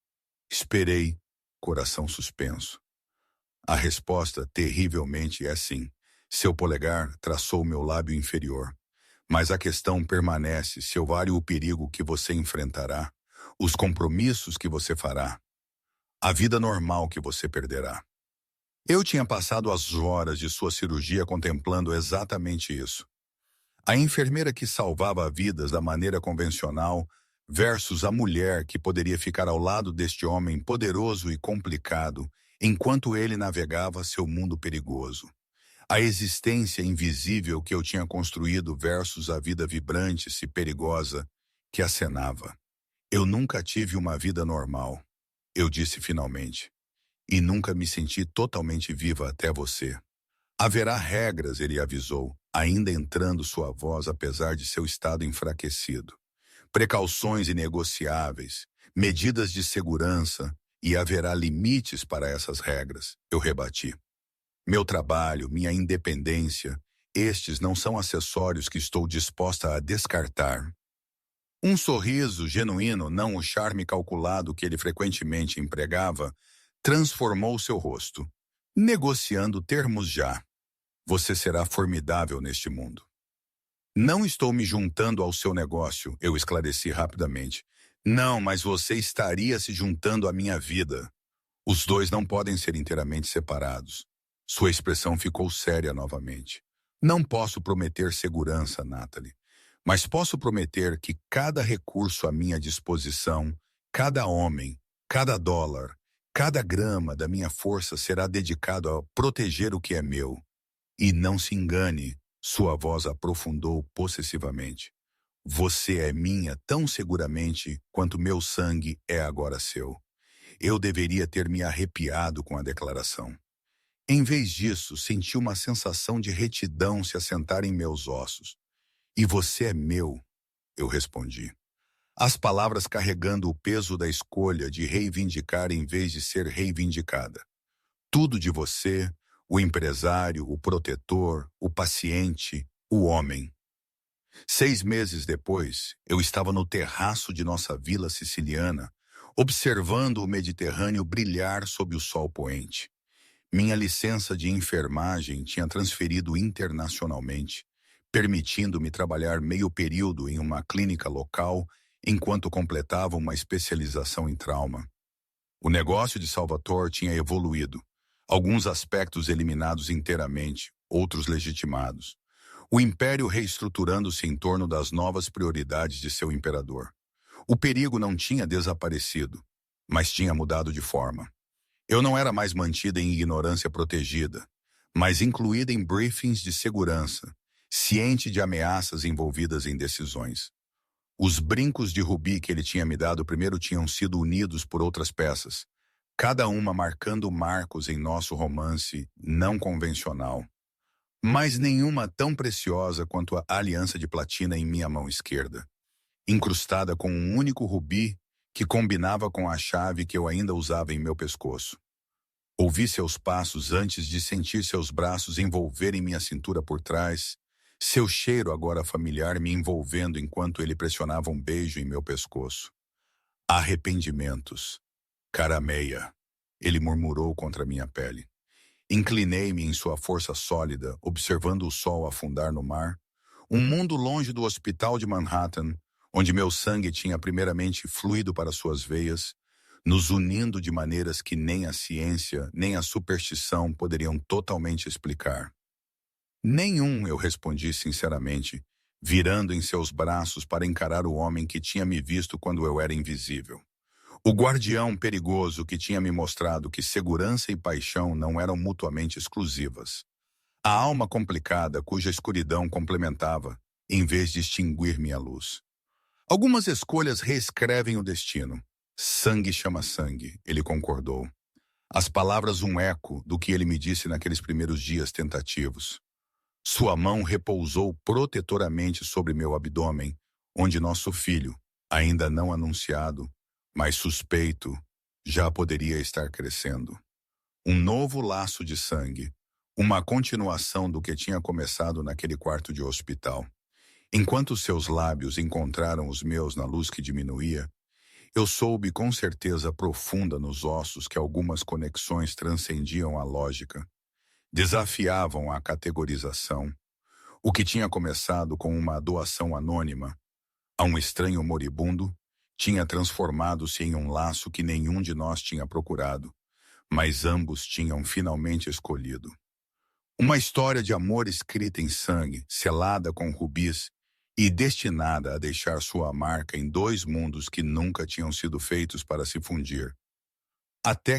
Esperei, coração suspenso. A resposta, terrivelmente, é sim. Seu polegar traçou meu lábio inferior. Mas a questão permanece, seu vale o perigo que você enfrentará, os compromissos que você fará, a vida normal que você perderá. Eu tinha passado as horas de sua cirurgia contemplando exatamente isso. A enfermeira que salvava vidas da maneira convencional versus a mulher que poderia ficar ao lado deste homem poderoso e complicado enquanto ele navegava seu mundo perigoso. A existência invisível que eu tinha construído versus a vida vibrante e perigosa que acenava. Eu nunca tive uma vida normal, eu disse finalmente. E nunca me senti totalmente viva até você. Haverá regras, ele avisou, ainda entrando sua voz apesar de seu estado enfraquecido. Precauções inegociáveis, medidas de segurança, e haverá limites para essas regras, eu rebati. Meu trabalho, minha independência, estes não são acessórios que estou disposta a descartar. Um sorriso genuíno, não o charme calculado que ele frequentemente empregava, transformou seu rosto. Negociando termos já. Você será formidável neste mundo. Não estou me juntando ao seu negócio, eu esclareci rapidamente. Não, mas você estaria se juntando à minha vida. Os dois não podem ser inteiramente separados. Sua expressão ficou séria novamente. Não posso prometer segurança, Natalie, mas posso prometer que cada recurso à minha disposição, cada homem, cada dólar, cada grama da minha força será dedicado a proteger o que é meu. E não se engane, sua voz aprofundou possessivamente. Você é minha tão seguramente quanto meu sangue é agora seu. Eu deveria ter me arrepiado com a declaração. Em vez disso, senti uma sensação de retidão se assentar em meus ossos. E você é meu, eu respondi. As palavras carregando o peso da escolha de reivindicar em vez de ser reivindicada. Tudo de você, o empresário, o protetor, o paciente, o homem. 6 meses depois, eu estava no terraço de nossa vila siciliana, observando o Mediterrâneo brilhar sob o sol poente. Minha licença de enfermagem tinha transferido internacionalmente, permitindo-me trabalhar meio período em uma clínica local enquanto completava uma especialização em trauma. O negócio de Salvatore tinha evoluído, alguns aspectos eliminados inteiramente, outros legitimados. O império reestruturando-se em torno das novas prioridades de seu imperador. O perigo não tinha desaparecido, mas tinha mudado de forma. Eu não era mais mantida em ignorância protegida, mas incluída em briefings de segurança, ciente de ameaças envolvidas em decisões. Os brincos de rubi que ele tinha me dado primeiro tinham sido unidos por outras peças, cada uma marcando marcos em nosso romance não convencional. Mas nenhuma tão preciosa quanto a aliança de platina em minha mão esquerda, incrustada com um único rubi que combinava com a chave que eu ainda usava em meu pescoço. Ouvi seus passos antes de sentir seus braços envolverem minha cintura por trás, seu cheiro agora familiar me envolvendo enquanto ele pressionava um beijo em meu pescoço. Arrependimentos. Carameia, ele murmurou contra minha pele. Inclinei-me em sua força sólida, observando o sol afundar no mar, um mundo longe do hospital de Manhattan, onde meu sangue tinha primeiramente fluído para suas veias, nos unindo de maneiras que nem a ciência, nem a superstição poderiam totalmente explicar. Nenhum, eu respondi sinceramente, virando em seus braços para encarar o homem que tinha me visto quando eu era invisível. O guardião perigoso que tinha me mostrado que segurança e paixão não eram mutuamente exclusivas. A alma complicada cuja escuridão complementava, em vez de extinguir minha luz. Algumas escolhas reescrevem o destino. Sangue chama sangue, ele concordou. As palavras um eco do que ele me disse naqueles primeiros dias tentativos. Sua mão repousou protetoramente sobre meu abdômen, onde nosso filho, ainda não anunciado, mas suspeito, já poderia estar crescendo. Um novo laço de sangue, uma continuação do que tinha começado naquele quarto de hospital. Enquanto seus lábios encontraram os meus na luz que diminuía, eu soube com certeza profunda nos ossos que algumas conexões transcendiam a lógica, desafiavam a categorização. O que tinha começado com uma doação anônima a um estranho moribundo tinha transformado-se em um laço que nenhum de nós tinha procurado, mas ambos tinham finalmente escolhido. Uma história de amor escrita em sangue, selada com rubis e destinada a deixar sua marca em dois mundos que nunca tinham sido feitos para se fundir. Até